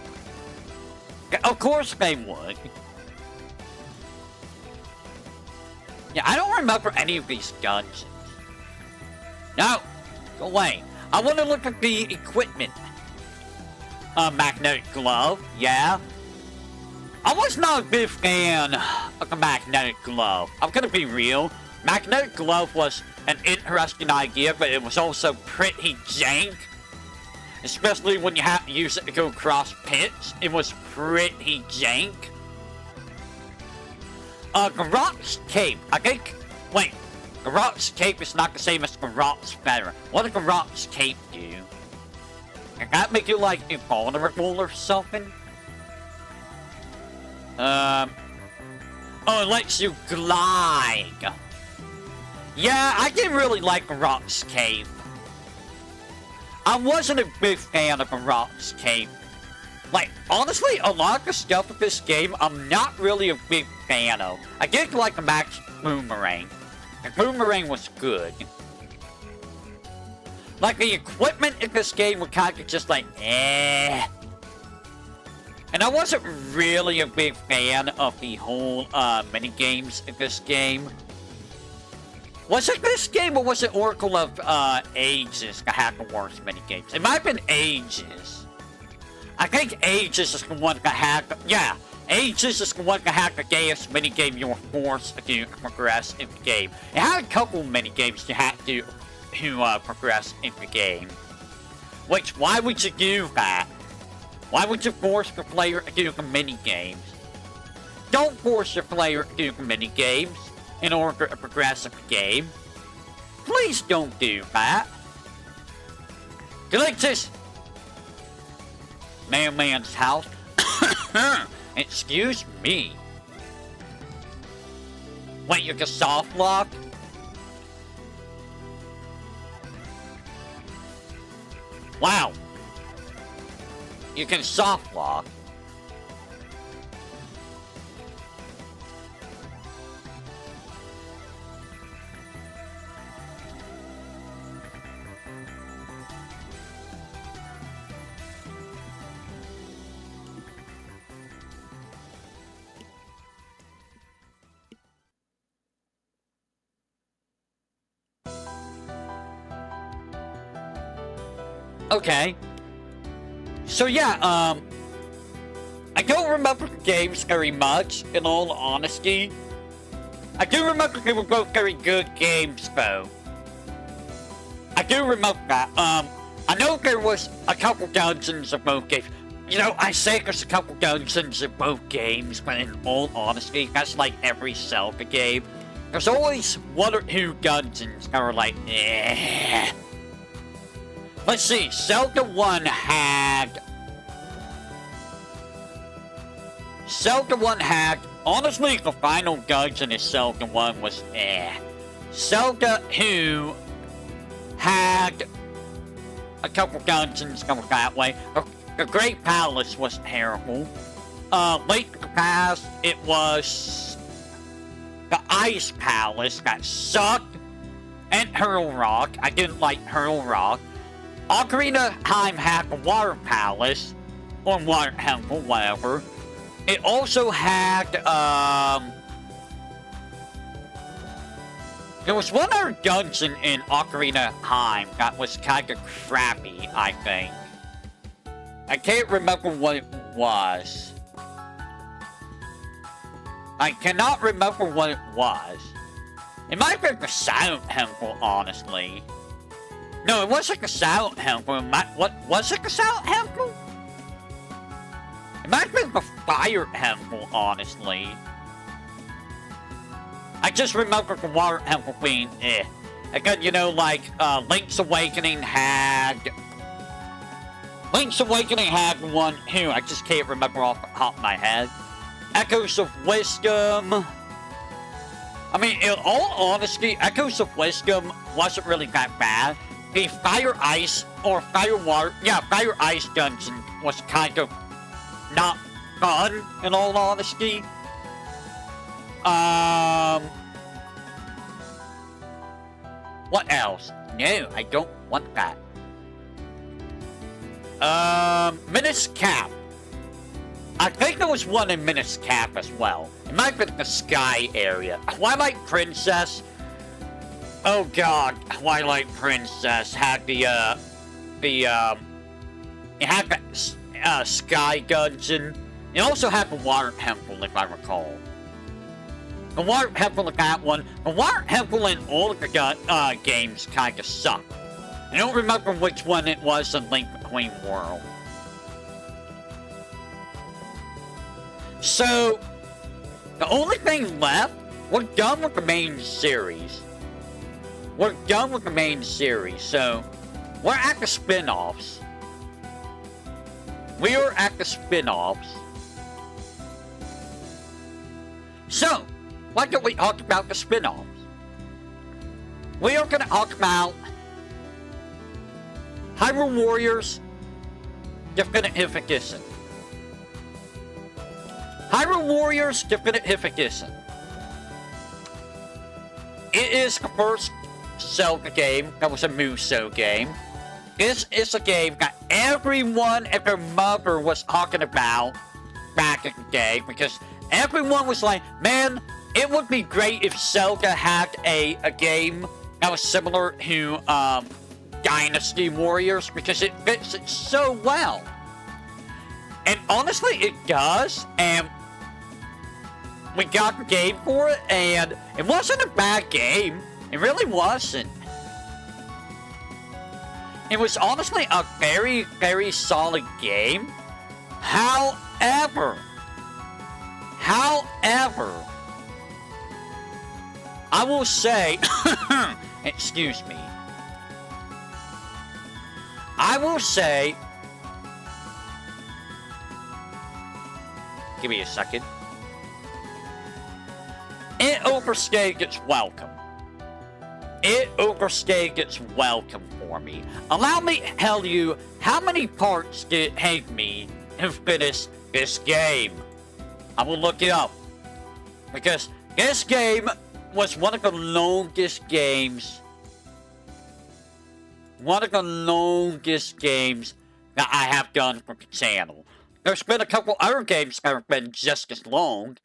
Of course they would. Yeah, I don't remember any of these dungeons. No, go away. I want to look at the equipment. Magnetic glove, yeah. I was not a big fan of the magnetic glove. I'm gonna be real. Magnetic glove was an interesting idea, but it was also pretty jank. Especially when you have to use it to go across pits. It was pretty jank. Garot's cape. I think... Wait. Garot's cape is not the same as Garot's feather. What does Garot's cape do? Can that make you, like, invulnerable or something? Oh, it lets you glide. Yeah, I didn't really like Garot's cape. I wasn't a big fan of Garot's cape. Like, honestly, a lot of the stuff with this game, I'm not really a big fan of. I did like the Max Boomerang. The Boomerang was good. Like, the equipment in this game was kind of just like, And I wasn't really a big fan of the whole, minigames in this game. Was it this game, or was it Oracle of, Ages that had the worst minigames? It might have been Ages. I think Ages is the one that had, Ages is the one that had the gayest minigame you were forced to progress in the game. It had a couple minigames you had to progress in the game. Which, why would you do that? Why would you force the player to do the minigames? Don't force your player to do the minigames in order to progress in the game. Please don't do that. Delicious! Mailman's house. Excuse me. Wait, you can soft lock? Wow. You can soft lock. Okay. So yeah, I don't remember the games very much, in all honesty. I do remember they were both very good games, though. I do remember that. I know there was a couple dungeons of both games. You know, I say there's a couple dungeons in both games, but in all honesty, that's like every Zelda game. There's always one or two dungeons that are like, eh. Let's see, Zelda 1 had... Honestly, the final dungeon in Zelda 1 was eh. Zelda 2 had a couple dungeons that were that way. The Great Palace was terrible. Late in the past, it was the Ice Palace that sucked. And Hyrule Rock. I didn't like Hyrule Rock. Ocarina of Time had the Water Palace. Or Water Temple, whatever. It also had, there was one other dungeon in Ocarina of Time that was kind of crappy, I think. I can't remember what it was. I cannot remember what it was. It might have been the Silent Temple, honestly. No, it wasn't the Silent Temple. What was it, the Silent Temple? It might have been the Fire Temple, honestly. I just remember the Water Temple being eh. Again, you know, like, Link's Awakening had one who I just can't remember off the top of my head. Echoes of Wisdom. I mean, in all honesty, Echoes of Wisdom wasn't really that bad. The Fire Ice dungeon was kind of not fun, in all honesty. What else? No, I don't want that. Minas Cap. I think there was one in Minas Cap as well. It might have been the Sky area. Twilight Princess. Oh god, Twilight Princess had it had the Sky Dungeon. It also had the Water Temple, if I recall. The Water Temple in that one. The Water Temple in all of the games kind of sucked. I don't remember which one it was in Link Between Worlds. So, the only thing left, we're done with the main series. So, we're at the spin-offs. We are at the spin-offs. So, why don't we talk about the spin-offs? We are going to talk about Hyrule Warriors Definitive Edition. Hyrule Warriors Definitive Edition. It is the first Zelda game that was a Musou game. This is a game that everyone and their mother was talking about back in the day, because everyone was like, man, it would be great if Zelda had a game that was similar to Dynasty Warriors, because it fits it so well. And honestly, it does, and we got the game for it, and it wasn't a bad game. It really wasn't. It was honestly a very, very solid game. However, I will say, excuse me. I will say, give me a second. It overstayed its welcome. It overstayed its welcome for me. Allow me to tell you how many parts did it take me to finish this game. I will look it up, because this game was one of the longest games. One of the longest games that I have done for the channel. There's been a couple other games that have been just as long,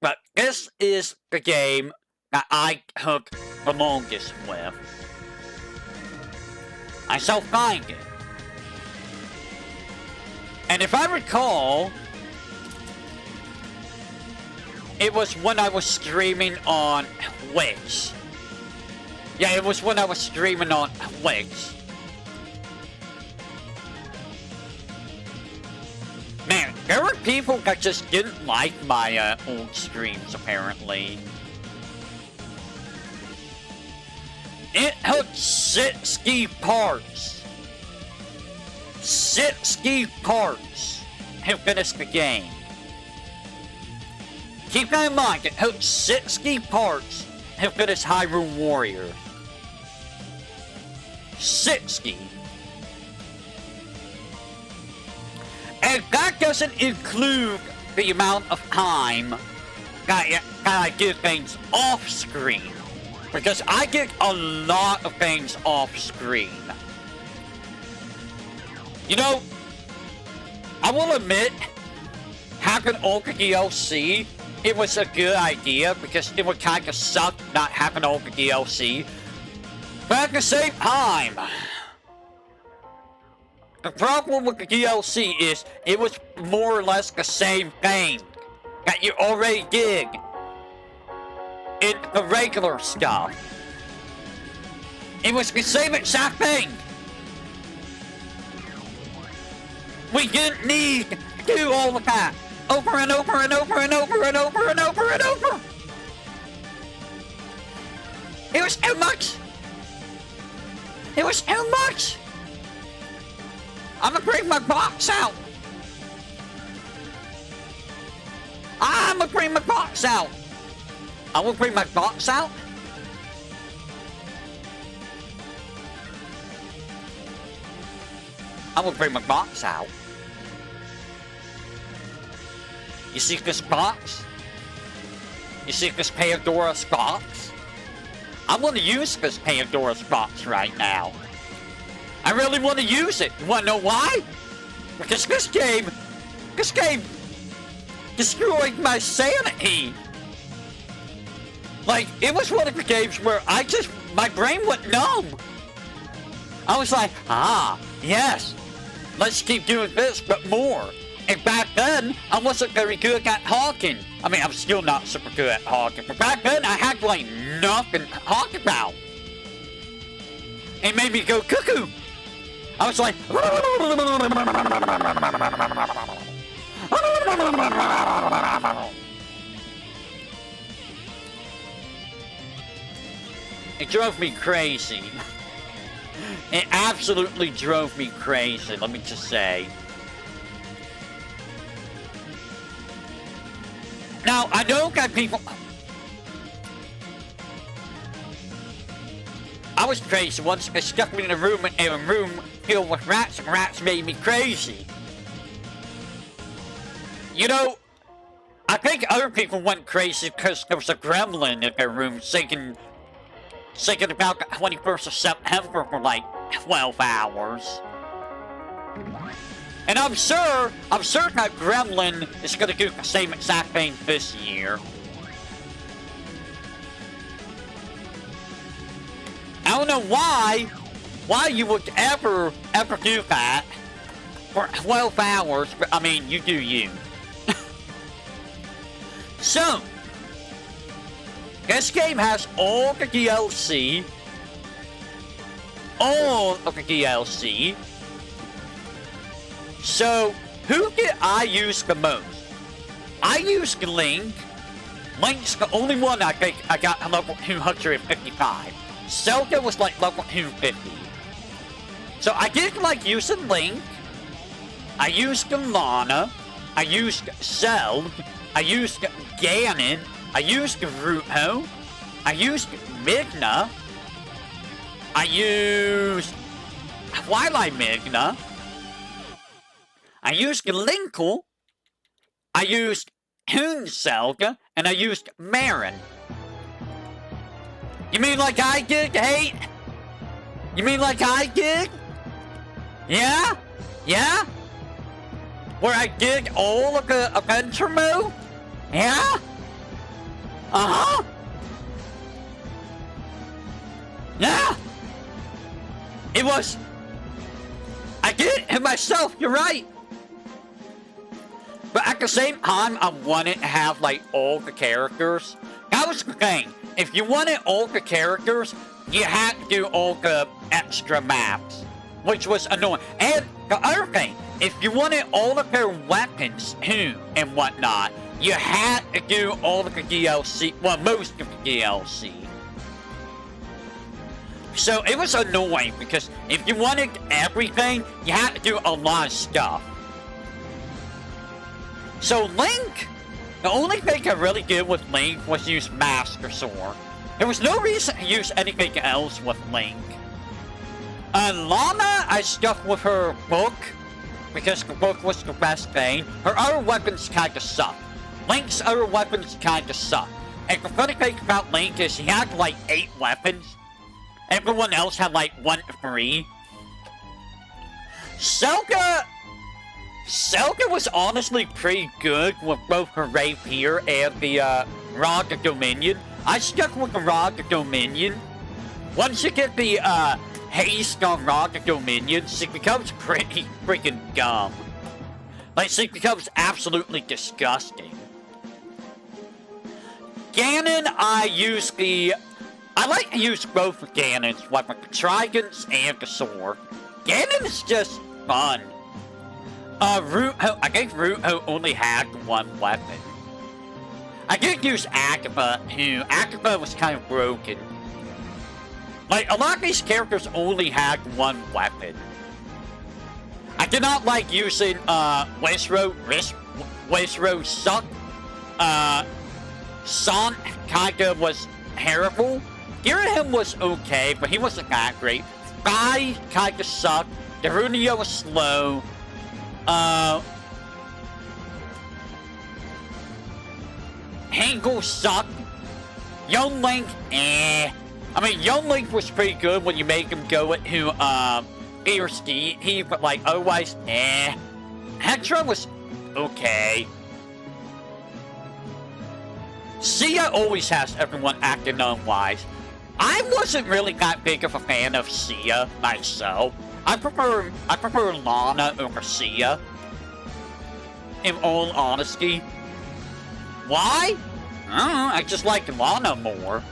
but this is the game that I took the longest with. I shall find it. And if I recall, it was when I was streaming on Twitch. Yeah, it was when I was streaming on Twitch. people that just didn't like my old streams, apparently. It took 60 parts. 60 parts to finish the game. Keep that in mind, it took 60 parts to finish Hyrule Warriors. 60. And that doesn't include the amount of time that I did things off screen. Because I did a lot of things off screen. You know, I will admit, having all the DLC, it was a good idea because it would kind of suck not having all the DLC. But at the same time, the problem with the DLC is it was more or less the same thing that you already did in the regular stuff. It was the same exact thing. We didn't need to do all of that over and over and over and over and over and over and over. It was too much. It was too much. I'm gonna bring my box out. I'm gonna bring my box out. I will bring my box out. I will bring my box out. You see this box? You see this Pandora's box? I'm gonna use this Pandora's box right now. I really want to use it. You wanna know why? Because this game destroyed my sanity. Like, it was one of the games where my brain went numb. I was like, yes, let's keep doing this, but more. And back then, I wasn't very good at talking. I mean, I'm still not super good at talking, but back then, I had, like, nothing to talk about. It made me go cuckoo. I was like, it drove me crazy. It absolutely drove me crazy, let me just say. Now, I know that people... I was crazy once. They stuck me in a room filled with rats, and rats made me crazy. You know, I think other people went crazy because there was a gremlin in their room singing about the 21st of September for like 12 hours. And I'm sure that gremlin is going to do the same exact thing this year. I don't know why you would ever do that for 12 hours, but I mean, you do you. So, this game has all the DLC. All of the DLC. So, who did I use the most? I used Link. Link's the only one I think I got to level 255. Zelda was like level 250. So I did like using Link. I used Lana. I used Zelda. I used Ganon. I used Ruto. I used Migna. I used Twilight Migna. I used Linkle. I used Toon Zelda. And I used Marin. You mean like I did, hate? You mean like I did? Yeah? Yeah? Where I did all of the adventure mode? Yeah? Uh-huh? Yeah? It was... I did it myself, you're right. But at the same time, I wanted to have, like, all the characters. That was the thing. If you wanted all the characters, you had to do all the extra maps, which was annoying. And The other thing, if you wanted all of their weapons, and whatnot, you had to do all of the DLC, well, most of the DLC. So it was annoying, because if you wanted everything, you had to do a lot of stuff. So Link, the only thing I really did with Link was use Master Sword. There was no reason to use anything else with Link. Lana, I stuck with her book, because the book was the best thing. Her other weapons kinda suck. Link's other weapons kinda suck. And the funny thing about Link is he had like 8 weapons. Everyone else had like 1 to 3. Zelda was honestly pretty good with both her rapier and the Rod of Dominion. I stuck with the Rod of Dominion. Once you get the haste on Rod of Dominion, she becomes pretty freaking dumb. Like, she becomes absolutely disgusting. Ganon, I like to use both of Ganon's weapons, the Tridents and the sword. Ganon is just fun. I think Ruto only had 1 weapon. I did use Akiba, too. Akiba was kind of broken. Like, a lot of these characters only had 1 weapon. I did not like using, Wizro sucked. Son kinda was terrible. Girahim was okay, but he wasn't that great. Fi kinda sucked. Darunia was slow. Hangle sucked. Young Link, I mean, Young Link was pretty good when you make him go into, Fierce He, but like, otherwise, Hector was okay. Sia always has everyone acting unwise. I wasn't really that big of a fan of Sia myself. I prefer Lana over Sia. In all honesty. Why? I don't know, I just like Lana more.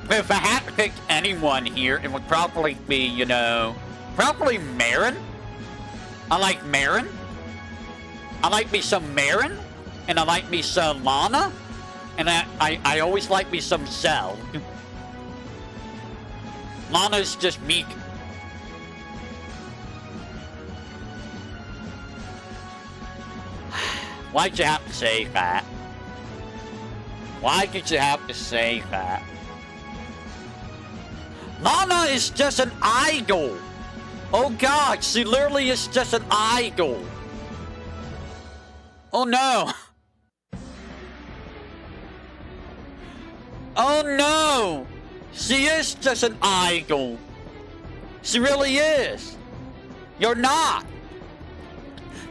But if I had to pick anyone here, it would probably be, you know, probably Marin. I like Marin. I like me some Marin. And I like me some Lana. And I always like me some Zell. Lana's just meek. Why'd you have to say that? Why did you have to say that? Lana is just an idol! Oh god, she literally is just an idol! Oh no! Oh no! She is just an idol! She really is! You're not!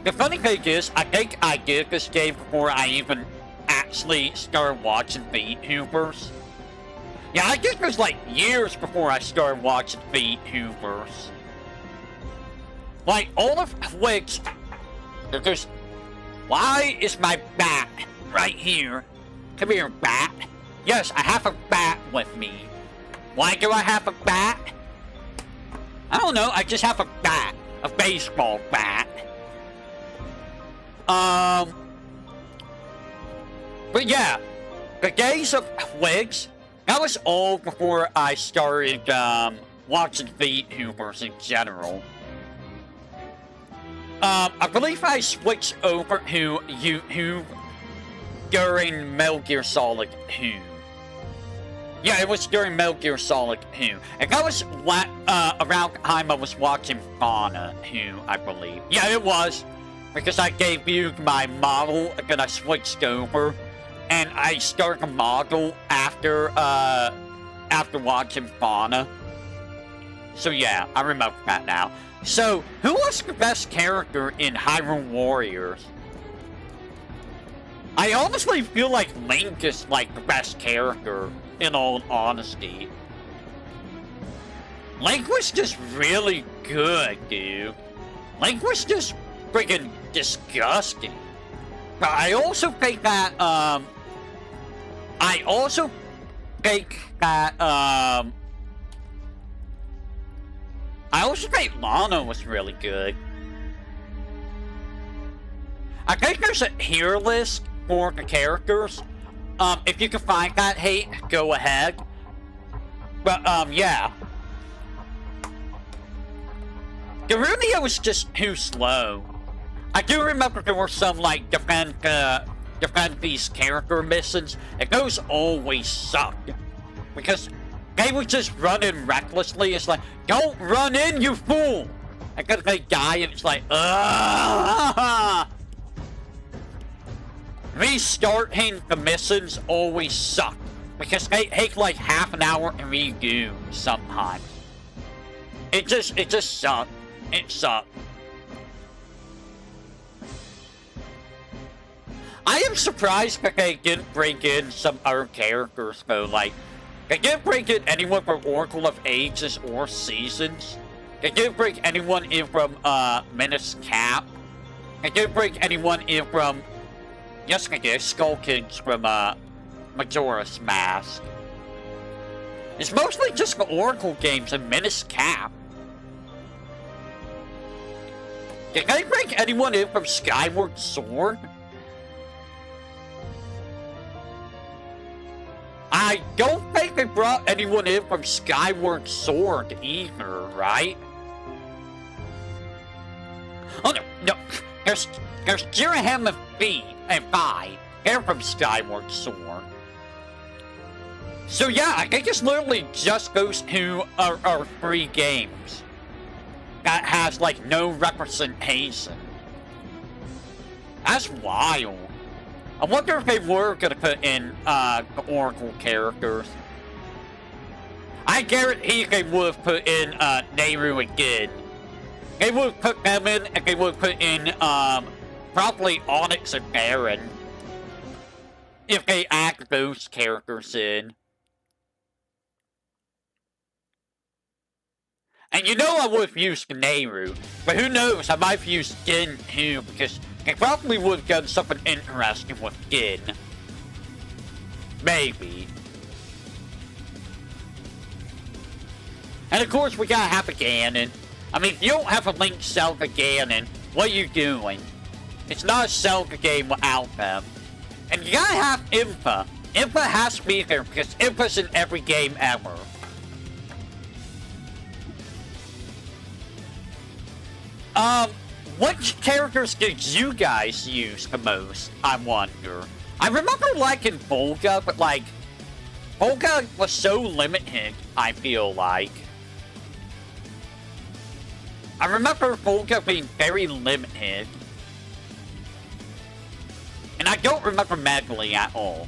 The funny thing is, I think I did this game before I even actually started watching VTubers. Yeah, I think it was like years before I started watching VTubers. Like, all of which, there's, why is my bat right here? Come here, bat. Yes, I have a bat with me. Why do I have a bat? I don't know, I just have a bat. A baseball bat. But yeah, the days of wigs, that was all before I started, watching VTubers in general. I believe I switched over to YouTube during Metal Gear Solid 2. Yeah, it was during Metal Gear Solid 2. And that was around the time I was watching Fauna 2, I believe. Yeah, it was. Because I debuted my model, then I switched over. And I started a model after watching Fauna. So yeah, I remember that now. So, who was the best character in Hyrule Warriors? I honestly feel like Link is like the best character, in all honesty. Link was just really good, dude. Link was just freaking disgusting. But I also think that, I also think Lana was really good. I think there's a tier list for the characters. If you can find that, hey, go ahead. But, yeah. Hyrule was just too slow. I do remember there were some, like, defend these character missions, and those always sucked. Because they would just run in recklessly. It's like, don't run in, you fool! And then they die, and it's like, restarting the missions always suck. Because they take like half an hour to redo sometimes. It just sucked. It sucked. I am surprised that they didn't bring in some other characters though, like, they didn't bring in anyone from Oracle of Ages or Seasons. They didn't bring anyone in from, Menace Cap. They didn't bring anyone in from, yes they did, Skull Kings from, Majora's Mask. It's mostly just the Oracle games and Menace Cap. Did they bring anyone in from Skyward Sword? I don't think they brought anyone in from Skyward Sword either, right? Oh no, there's Jirahim and Vi. They're from Skyward Sword. So yeah, I think it's literally just those two are 3 games that has like no representation. That's wild. I wonder if they were gonna put in the Oracle characters. I guarantee they would have put in Nehru again. They would have put them in, and they would have put in probably Onyx and Baron if they add those characters in. And you know I would have used Nehru, but who knows, I might have used Gin too, because they probably would have done something interesting with Gin. Maybe. And of course we gotta have a Ganon. I mean, if you don't have a Link, Zelda, Ganon, what are you doing? It's not a Zelda game without them. And you gotta have Impa. Impa has to be there, because Impa's in every game ever. Which characters did you guys use the most, I wonder? I remember liking Volga, but like, Volga was so limited, I feel like. I remember Volga being very limited. And I don't remember Medley at all.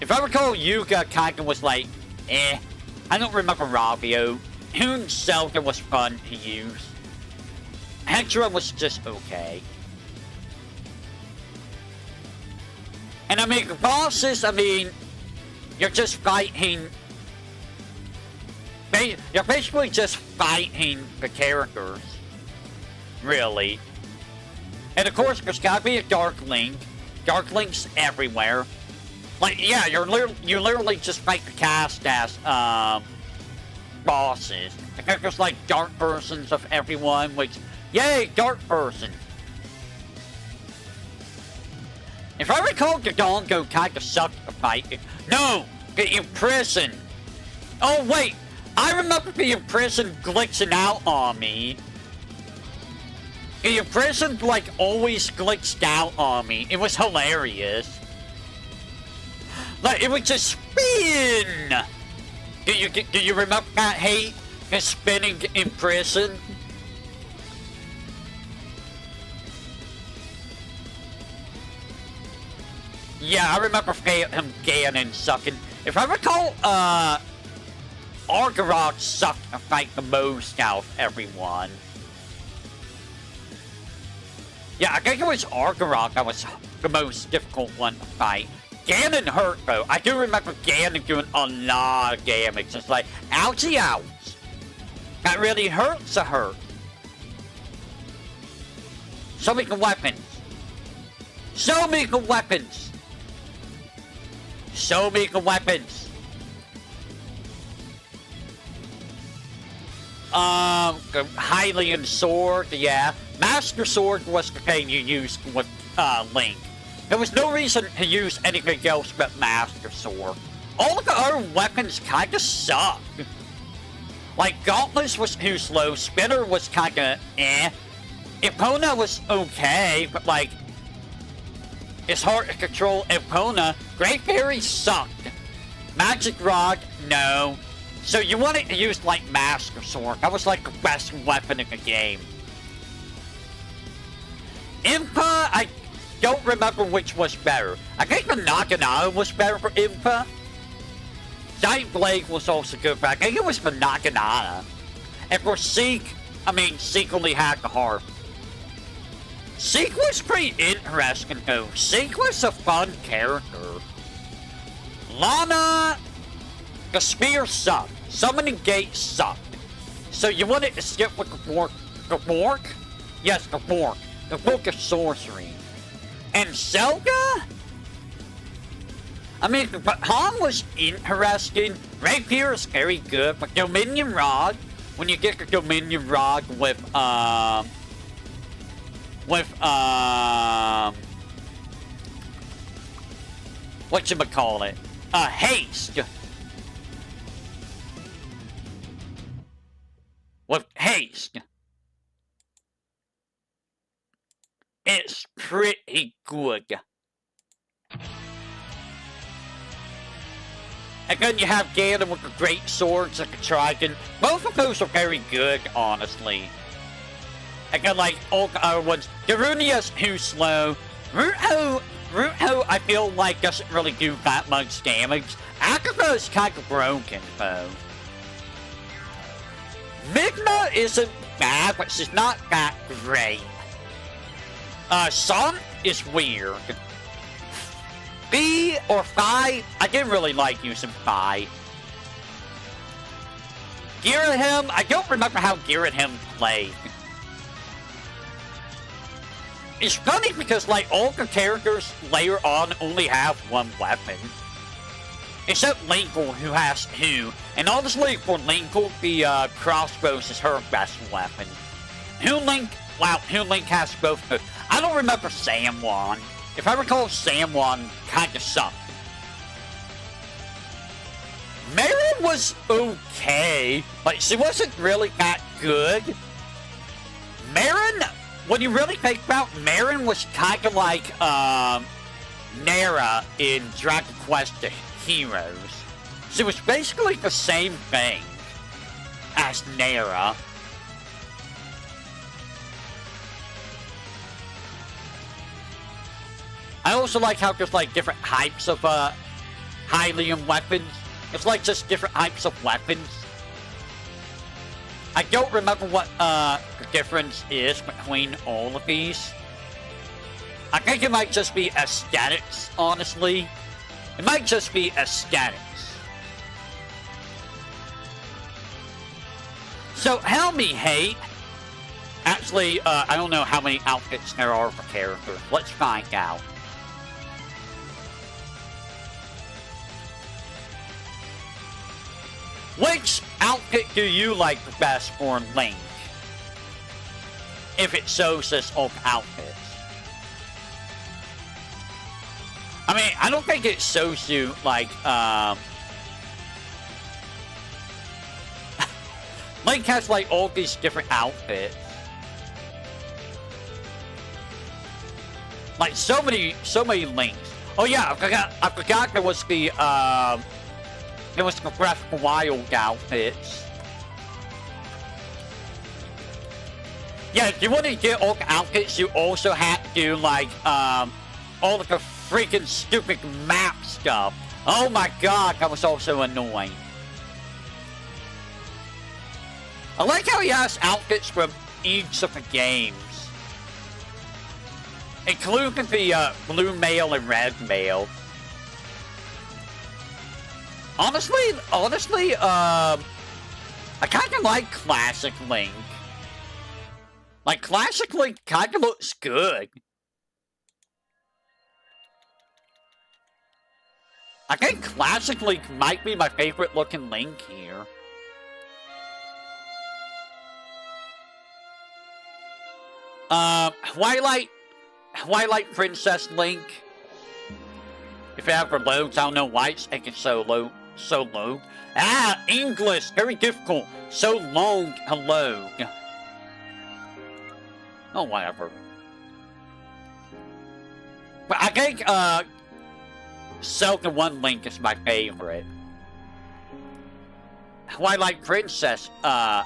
If I recall, Yuga kinda was like, eh. I don't remember Ravio. Hoon Zelda was fun to use. Hector was just okay. And I mean, bosses, I mean, you're just fighting... You're basically just fighting the characters. Really. And of course, there's gotta be a Dark Link. Dark Link's everywhere. Like, yeah, you literally just fight the cast as, bosses. There's like dark versions of everyone, which... Yay, dark person. If I recall, Dodongo kinda sucked to fight. No! Get imprisoned! Oh, wait! I remember the imprisoned glitching out on me. The imprisoned, like, always glitched out on me. It was hilarious. Like, it would just spin! Do you remember that hate? The spinning in prison? Yeah, I remember him Ganon sucking. If I recall, Argarok sucked to fight the most out of everyone. Yeah, I think it was Argarok that was the most difficult one to fight. Ganon hurt, though. I do remember Ganon doing a lot of damage. It's like, ouchie ouch. That really hurts to hurt. Show me the weapons. Show me the weapons. Show me the weapons. The Hylian Sword, yeah. Master Sword was the thing you used with, Link. There was no reason to use anything else but Master Sword. All the other weapons kinda suck. Like, Gauntless was too slow, Spinner was kinda eh. Epona was okay, but like, it's hard to control Epona. Great Fairy sucked. Magic Rod, no. So you wanted to use like Master Sword. That was like the best weapon in the game. Impa, I don't remember which was better. I think the Naginata was better for Impa. Giant Blade was also good, but I think it was the Naginata. And for Seek, I mean, Seek only had the harp. Seek was pretty interesting though. Seek was a fun character. Lana, the spear sucked. Summoning Gate sucked. So you wanted to skip with the fork. The fork? Yes, the fork. The Book of Sorcery. And Zelda? I mean, the baton was interesting. Rapier is very good, but Dominion Rod, when you get the Dominion Rod with, whatchamacallit? Haste. With haste. It's pretty good. And then you have Ganon with the great swords like a Trident. Both of those are very good, honestly. And then, like, all the other ones. Darunia's too slow. Ruto, I feel like, doesn't really do that much damage. Agatha is kind of broken, though. Migna isn't bad, but she's not that great. Son is weird. B or Phi, I didn't really like using Phi. Girahim, I don't remember how Girahim played. It's funny because, like, all the characters later on only have one weapon. Except Linkle, who has two. And honestly, for Linkle, the crossbows is her best weapon. Link has both. I don't remember Samwan. If I recall, Samwan kinda sucked. Marin was okay, but she wasn't really that good. Marin, when you really think about it, Marin was kinda like, Nara in Dragon Quest Heroes. She was basically the same thing as Nara. I also like how there's like different types of Hylian weapons. It's like just different types of weapons. I don't remember what the difference is between all of these. I think it might just be aesthetics, honestly. It might just be aesthetics. So, Helmy Hate. Actually, I don't know how many outfits there are for characters. Let's find out. Which outfit do you like the best for Link? If it shows us all outfits. I mean, I don't think it shows you, like, Link has, like, all these different outfits. Like, so many Links. Oh, yeah, I forgot there was the, Breath of the Wild outfits. Yeah, if you want to get all the outfits, you also have to do, like, all of the freaking stupid map stuff. Oh my god, that was also annoying. I like how he has outfits from each of the games. Including the, blue male and red male. Honestly, I kinda like Classic Link. Like, Classic Link kinda looks good. I think Classic Link might be my favorite looking Link here. Twilight Princess Link. If it ever loads, I don't know why it's taking so long. Ah, English, very difficult. So long to load. Oh, whatever. But I think, Zelda 1 Link is my favorite. Twilight Princess, Impa.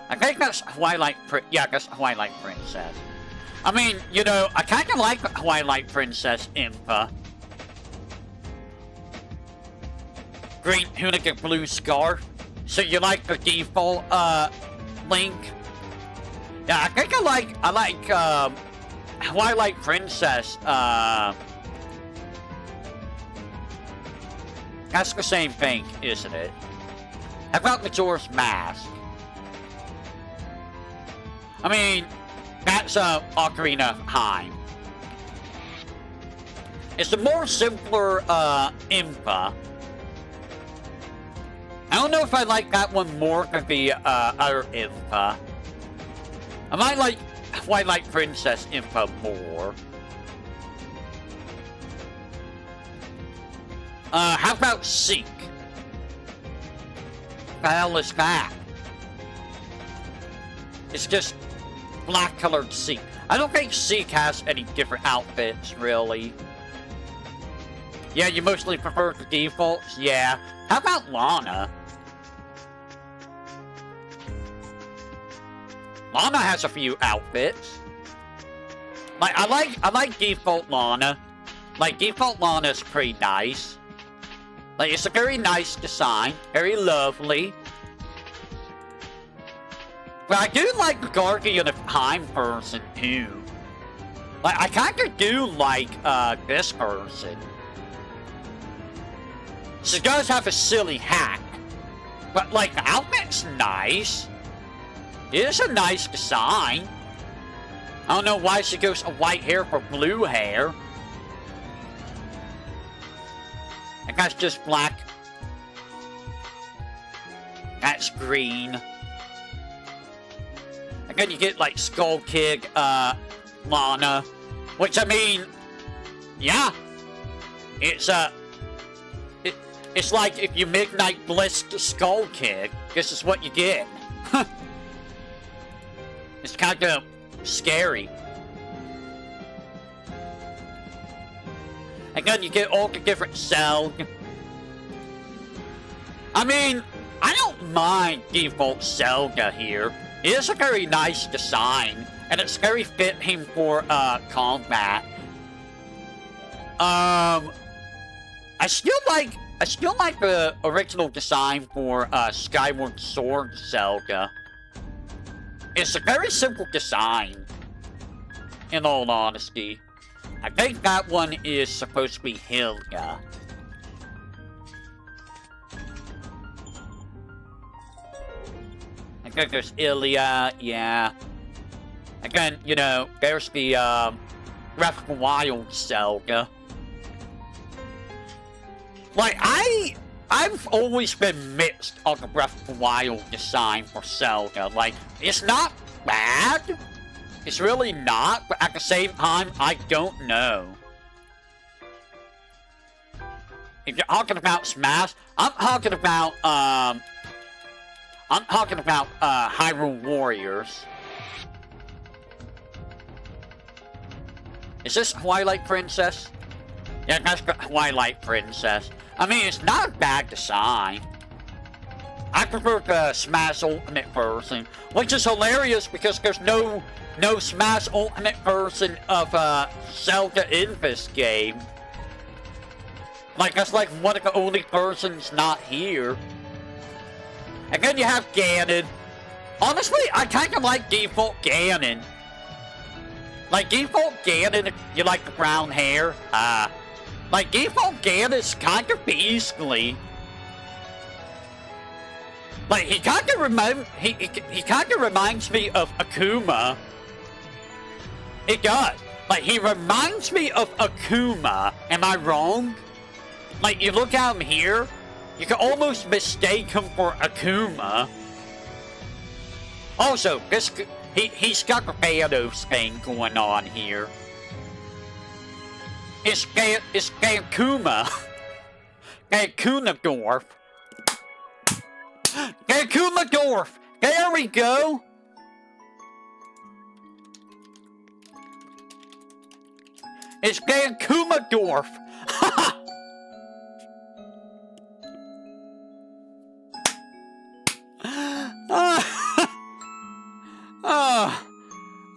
I think that's Twilight Princess. I mean, you know, I kinda like Twilight Princess Impa. Green tunic and blue scarf. So you like the default, Link? Yeah, I think I like, Twilight Princess, that's the same thing, isn't it? How about Majora's Mask? I mean, that's, Ocarina of Time. It's a more simpler, Impa. I don't know if I like that one more than the, other Impa. I might like Twilight Princess Impa more. How about Seek? What the hell is that? It's just black-colored Seek. I don't think Seek has any different outfits, really. Yeah, you mostly prefer the defaults? Yeah. How about Lana? Lana has a few outfits. Like, I like default Lana. Like, default Lana is pretty nice. Like, it's a very nice design. Very lovely. But I do like the Guardian of Time person, too. Like, I kinda do like, this person. She does have a silly hat. But, like, the outfit's nice. It is a nice design. I don't know why she goes white hair for blue hair. And that's just black. That's green. And then you get, like, Skull Kid, Lana. Which, I mean, yeah. It's, it's like if you Midnight Blissed Skull Kid, this is what you get. It's kind of scary. And then you get all the different Zelda. I mean, I don't mind default Zelda here. It is a very nice design, and it's very fitting for, combat. I still like the original design for, Skyward Sword Zelda. It's a very simple design, in all honesty. I think that one is supposed to be Hilda. I think there's Ilya, yeah. Again, you know, there's the, Breath of the Wild Zelda. Like, I've always been mixed on the Breath of the Wild design for Zelda. Like, it's not bad. It's really not, but at the same time, I don't know. If you're talking about Smash, I'm talking about Hyrule Warriors. Is this Twilight Princess? Yeah, that's Twilight Princess. I mean, it's not a bad design. I prefer the Smash Ultimate version, which is hilarious because there's no Smash Ultimate version of Zelda in this game. Like, that's like one of the only versions not here. And then you have Ganon. Honestly, I kind of like default Ganon. Like, default Ganon, you like the brown hair? Like, default Ganon is kind of beastly. Like, he kind of reminds me of Akuma. It does. Like, he reminds me of Akuma. Am I wrong? Like, you look at him here, you can almost mistake him for Akuma. Also, he's got the Thanos thing going on here. It's Akuma. Akunadorf. Akunadorf. There we go. It's Akunadorf.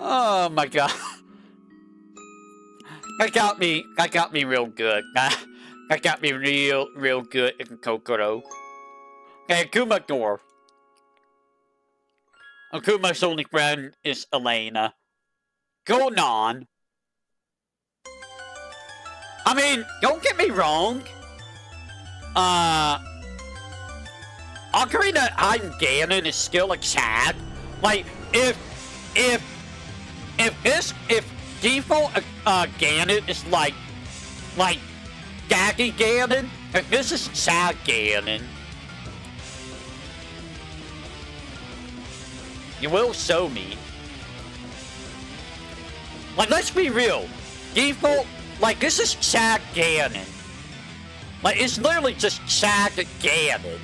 Oh my god. That got me real good. That got me real good in Kokoro. Okay, Akumadorf. Akuma's only friend is Elena. Going on. I mean, don't get me wrong. Ocarina I'm Ganon is still a sad. Like, if default Ganon is like Gaggy Ganon, if this is sad Ganon, you will show me. Like, let's be real. Default, like, this is sad Ganon. Like, it's literally just sad Ganon.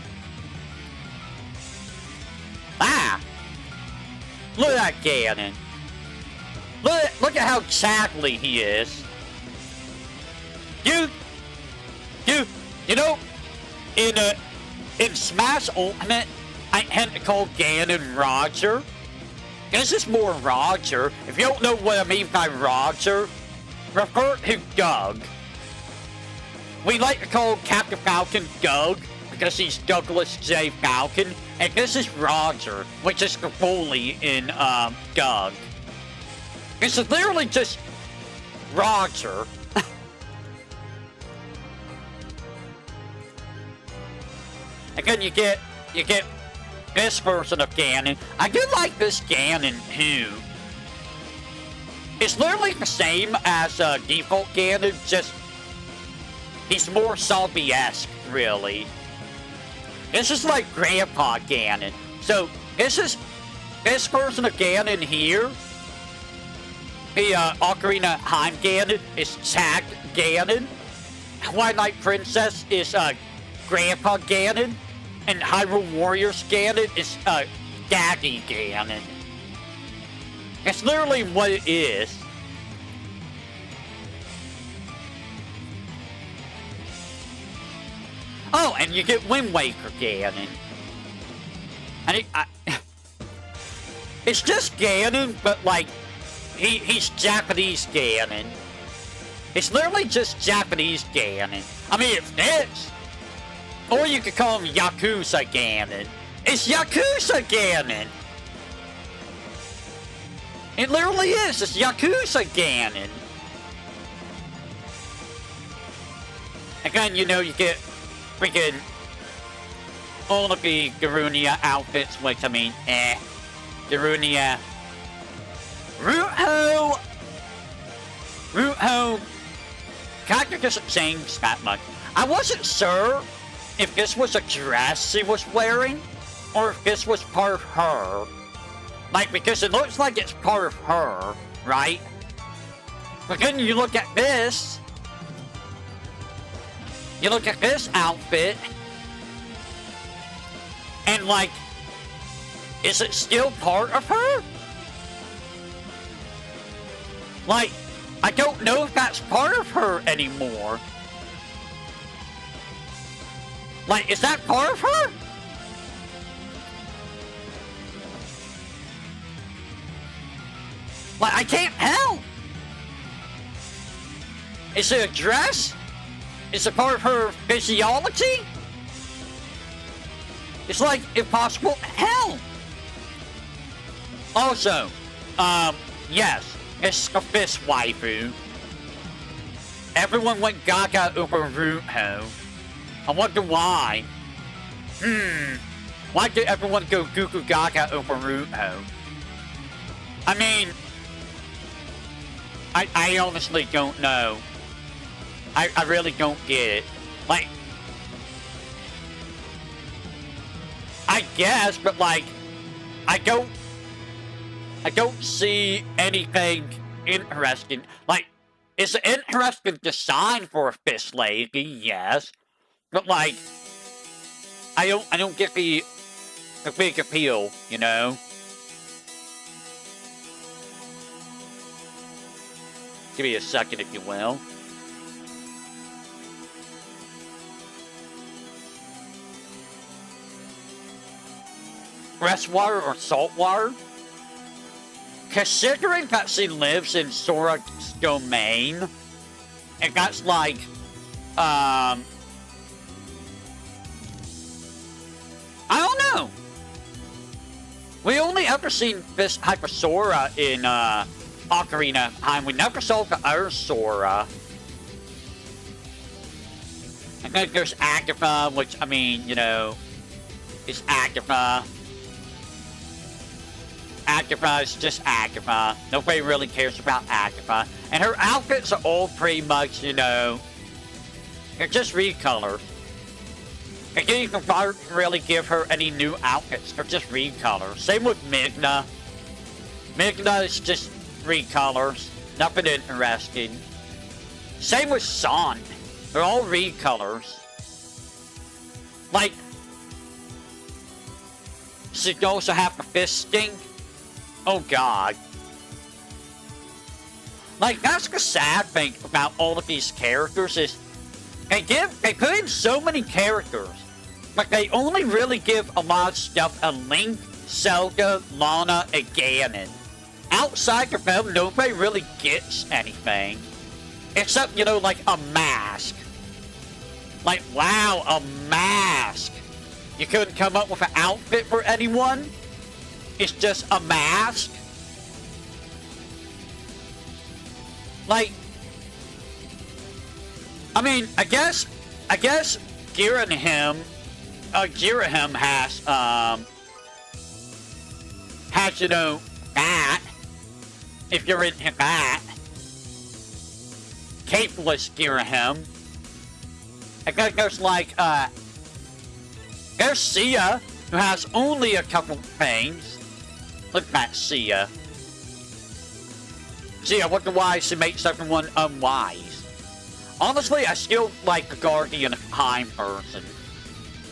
Ah! Look at that Ganon. Look at how exactly he is. You know, in Smash Ultimate, I had to call Ganon Roger. This is more Roger. If you don't know what I mean by Roger, refer to Doug. We like to call Captain Falcon Doug because he's Douglas J. Falcon, and this is Roger, which is the bully in Doug. It's literally just Roger. Again, you get this version of Ganon. I do like this Ganon too. It's literally the same as default Ganon, just he's more zombie-esque, really. This is like Grandpa Ganon. So this version of Ganon here. The Ocarina Heim Ganon is Tag Ganon. Twilight Night Princess is Grandpa Ganon. And Hyrule Warriors Ganon is Daddy Ganon. It's literally what it is. Oh, and you get Wind Waker Ganon. And it's just Ganon, but like, he's Japanese Ganon. It's literally just Japanese Ganon. I mean, it fits. Or you could call him Yakuza Ganon. It's Yakuza Ganon! It literally is. It's Yakuza Ganon. Again, you know, you get freaking all of the Garunia outfits, which, I mean, Garunia. Ruho, character doesn't change that much. I wasn't sure if this was a dress she was wearing, or if this was part of her. Like, because it looks like it's part of her, right? But then you look at this. You look at this outfit. And, like, is it still part of her? Like, I don't know if that's part of her anymore. Like, is that part of her? Like, I can't tell. Is it a dress? Is it part of her physiology? It's like impossible to tell. Also, yes, it's the fist waifu. Everyone went gaga over Ruho. I wonder why. Why did everyone go goo goo gaga over Ruho? I mean, I honestly don't know. I really don't get it. Like, I guess, but like, I don't see anything interesting. Like, it's an interesting design for a fish lady, yes, but like, I don't get the big appeal, you know. Give me a second, if you will. Freshwater or saltwater? Considering that she lives in Sora's domain, and that's like, I don't know. We only ever seen this Hypersora in, Ocarina of Time. We never saw the other Sora. And then there's Agatha, which, I mean, you know, is Agatha. Agatha is just Agatha. Nobody really cares about Agatha. And her outfits are all pretty much, you know, they're just recolors. And you can really give her any new outfits. They're just recolors. Same with Migna. Migna is just recolors. Nothing interesting. Same with Son. They're all recolors. Like, she can also have the fish stink. Oh god. Like, that's the sad thing about all of these characters is they put in so many characters, but they only really give a lot of stuff a Link, Zelda, Lana, and Ganon. Outside of them, nobody really gets anything. Except, you know, like a mask. Like, wow, a mask. You couldn't come up with an outfit for anyone? It's just a mask? Like, I mean, I guess Girahim has, you know, that. If you're into that. Capeless Girahim. I guess there's like, there's Sia, who has only a couple things. Look at that Sia. Sia, wonder why she makes everyone unwise. Honestly, I still like the Guardian of Time person.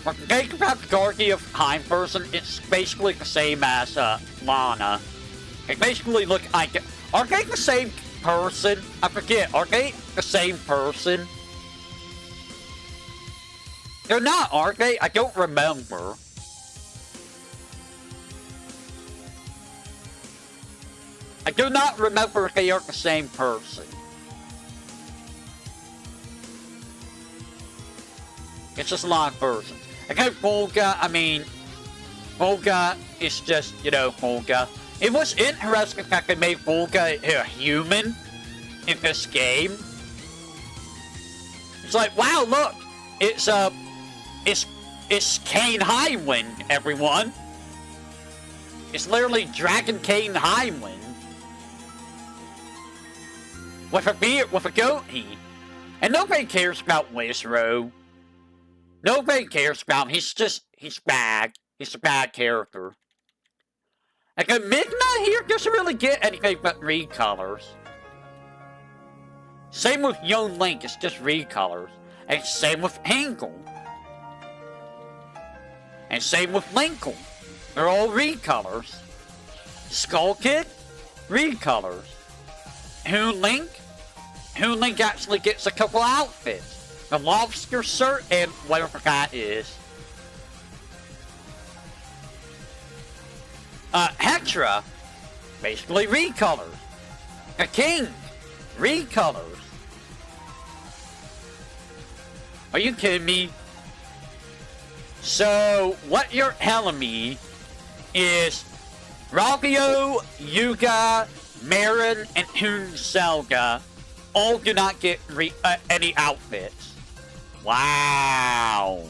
When you think about the Guardian of Time person, it's basically the same as Lana. They basically look like... Are they the same person? I forget. Are they the same person? They're not, are they? I don't remember. I do not remember if they are the same person. It's just a lot of persons. Okay, Volga, I mean... Volga is just, you know, Volga. It was interesting that they made Volga a human in this game. It's like, wow, look! It's Kane Highwind, everyone! It's literally Dragon Kane Highwind. With a beard, with a goatee. And nobody cares about Wizro. Nobody cares about him. He's bad. He's a bad character. Like, a Midna here doesn't really get anything but recolors. Same with Young Link, it's just recolors. And same with Angle. And same with Linkle. They're all recolors. Skull Kid, recolors. Hoon Link actually gets a couple outfits. The lobster shirt and whatever that is. Hetra, basically recolors. A king, recolors. Are you kidding me? So, what you're telling me is Ragio, Yuga, Marin, and Hoon Zelda all do not get any outfits. Wow.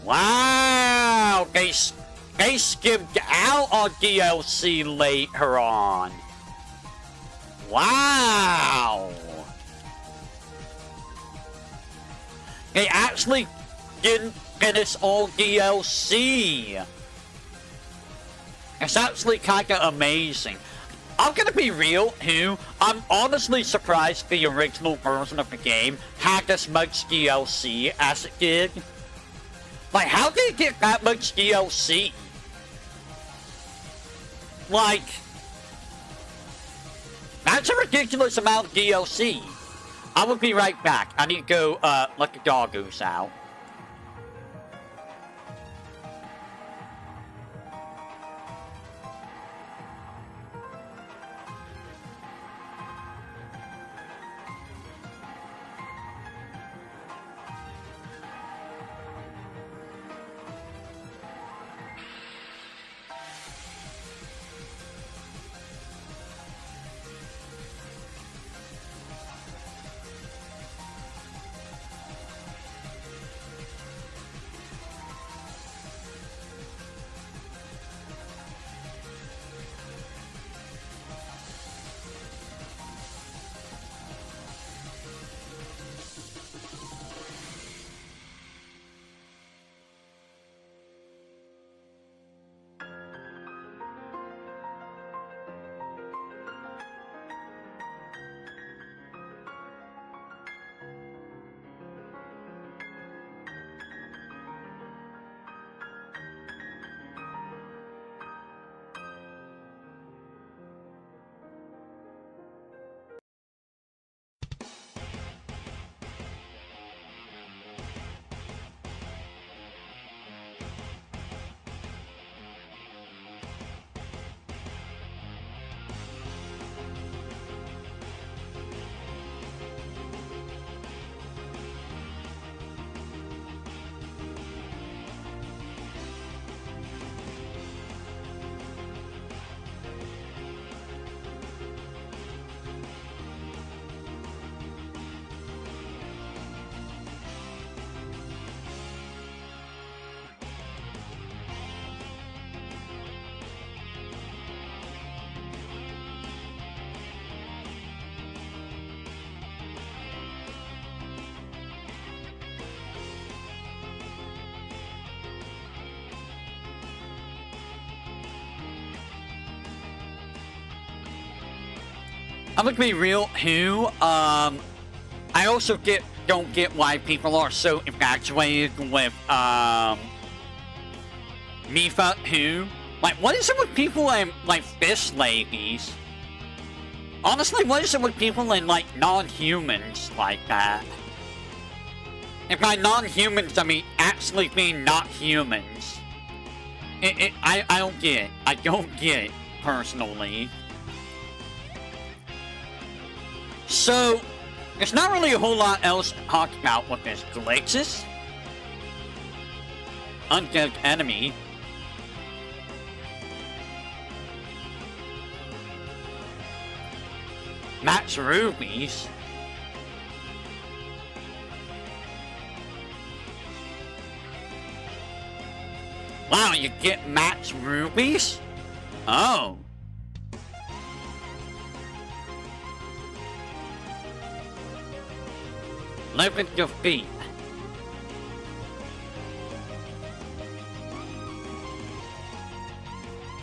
Wow. They skipped out on DLC later on. Wow. They actually didn't finish all DLC. It's actually kind of amazing. I'm gonna be real, I'm honestly surprised the original version of the game had as much DLC as it did. Like, how did it get that much DLC? Like, that's a ridiculous amount of DLC. I will be right back. I need to go, let the doggos out. I'm gonna be real, I also don't get why people are so infatuated with, Mifa, like, what is it with people and, like, fish ladies? Honestly, what is it with people and, like, non-humans like that? And by non-humans, I mean actually being not humans. I don't get it. I don't get it, personally. So, there's not really a whole lot else to talk about with this. Glitches? Undead enemy. Max rubies. Wow, you get max rubies? Oh. Live with your feet.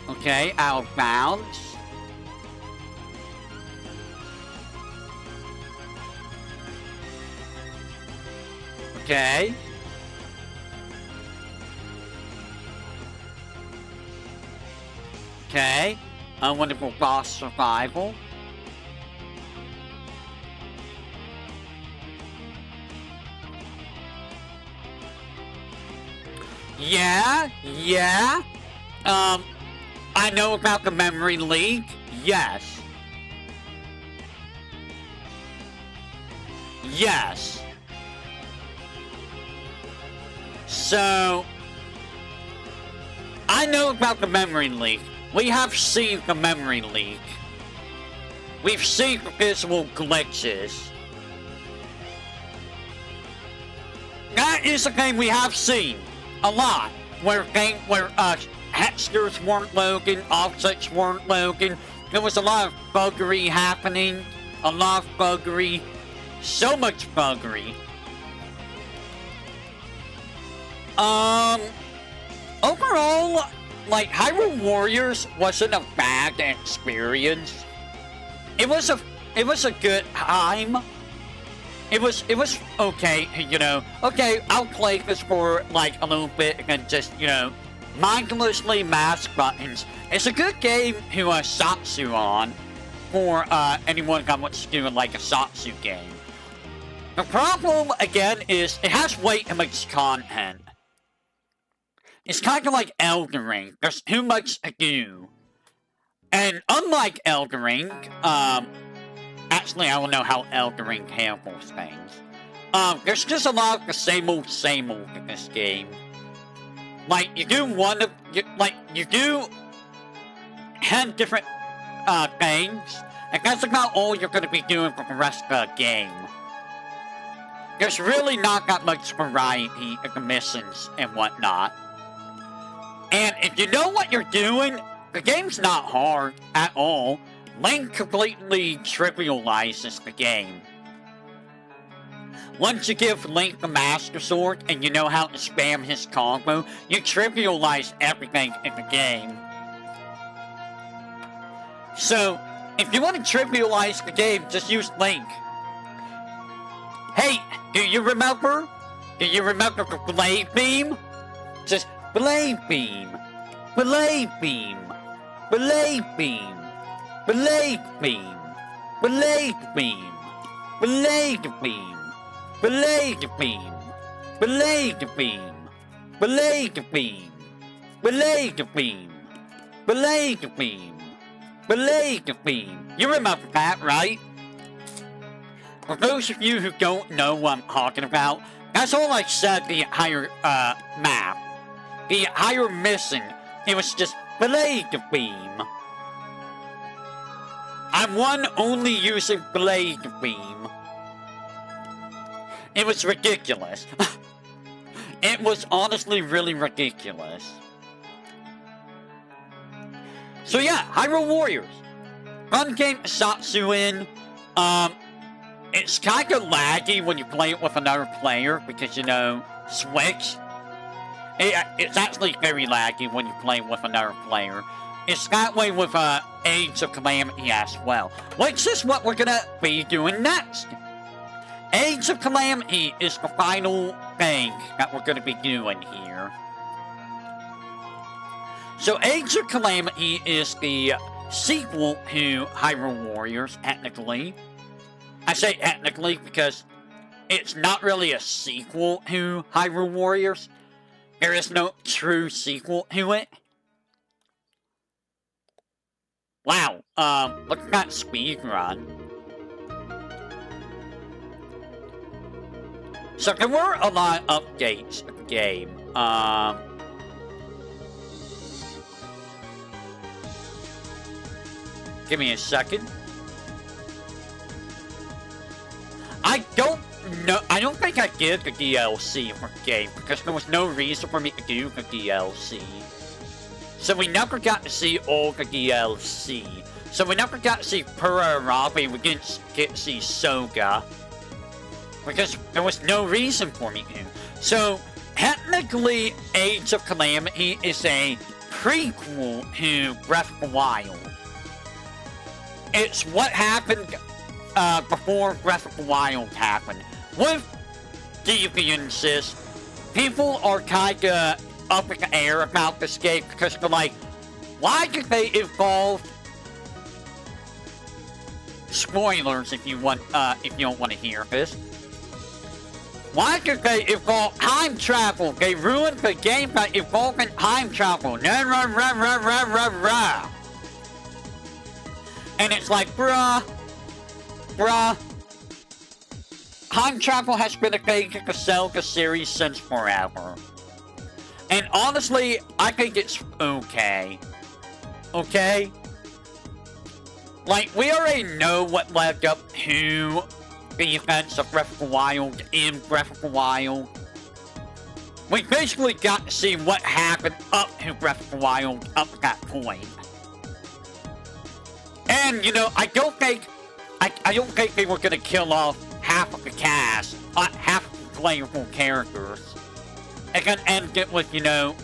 Okay, out of bounds. Okay. Okay. Unwinnable boss survival. Yeah. I know about the memory leak. Yes. Yes. So, I know about the memory leak. We have seen the memory leak. We've seen the visual glitches. That is a game we have seen a lot. Where textures weren't loading, offsets weren't loading. There was a lot of buggery happening. A lot of buggery. So much buggery. Overall, like, Hyrule Warriors wasn't a bad experience. It was a good time. It was okay, you know. Okay, I'll play this for like a little bit and just, you know, mindlessly mash buttons. It's a good game to Zatsudan for anyone that wants to do like a Zatsu game. The problem again is it has way too much content. It's kind of like Elden Ring. There's too much to do. And unlike Elden Ring, actually, I don't know how Elden Ring handles things. There's just a lot of the same old in this game. Like, you do you do 10 different, things, and that's about all you're gonna be doing for the rest of the game. There's really not that much variety in the missions and whatnot. And if you know what you're doing, the game's not hard at all. Link completely trivializes the game. Once you give Link the Master Sword and you know how to spam his combo, you trivialize everything in the game. So, if you want to trivialize the game, just use Link. Hey, do you remember? Do you remember the Blade Beam? Just Blade Beam. Blade Beam. Blade Beam. Blade Beam. Blade Beam. Blade Beam. Blade Beam. Blade Beam. Blade Beam. Blade Beam. Blade Beam. Blade Beam. You remember that, right? For those of you who don't know what I'm talking about, that's all I said the entire map. The entire mission, it was just Blade Beam. I'm only using Blade Beam. It was ridiculous. It was honestly really ridiculous. So yeah, Hyrule Warriors. Fun game to Zatsudan. It's kind of laggy when you play it with another player because, you know, Switch. It's actually very laggy when you play with another player. It's that way with Age of Calamity as well, which is what we're gonna be doing next. Age of Calamity is the final thing that we're gonna be doing here. So Age of Calamity is the sequel to Hyrule Warriors, technically. I say technically because it's not really a sequel to Hyrule Warriors. There is no true sequel to it. Wow, look at that speedrun. So there were a lot of updates of the game. Give me a second. I don't think I did the DLC for the game because there was no reason for me to do the DLC. So we never got to see all the DLC. So we never got to see Pura Arabi, we didn't get to see Soga. Because there was no reason for me to. So, technically, Age of Calamity is a prequel to Breath of the Wild. It's what happened before Breath of the Wild happened. With Deviances, people are kinda up in the air about this game because they're like, why did they evolve? Spoilers if you don't want to hear this. Why did they evolve time travel? They ruined the game by evolving time travel. And it's like, bruh. Time travel has been a thing in the Zelda series since forever. And honestly, I think it's okay. Okay? Like, we already know what led up to the events of Breath of the Wild in Breath of the Wild. We basically got to see what happened up to Breath of the Wild up to that point. And, you know, I don't think they were gonna kill off half of the cast, half of the playable characters. and then end it with, you know,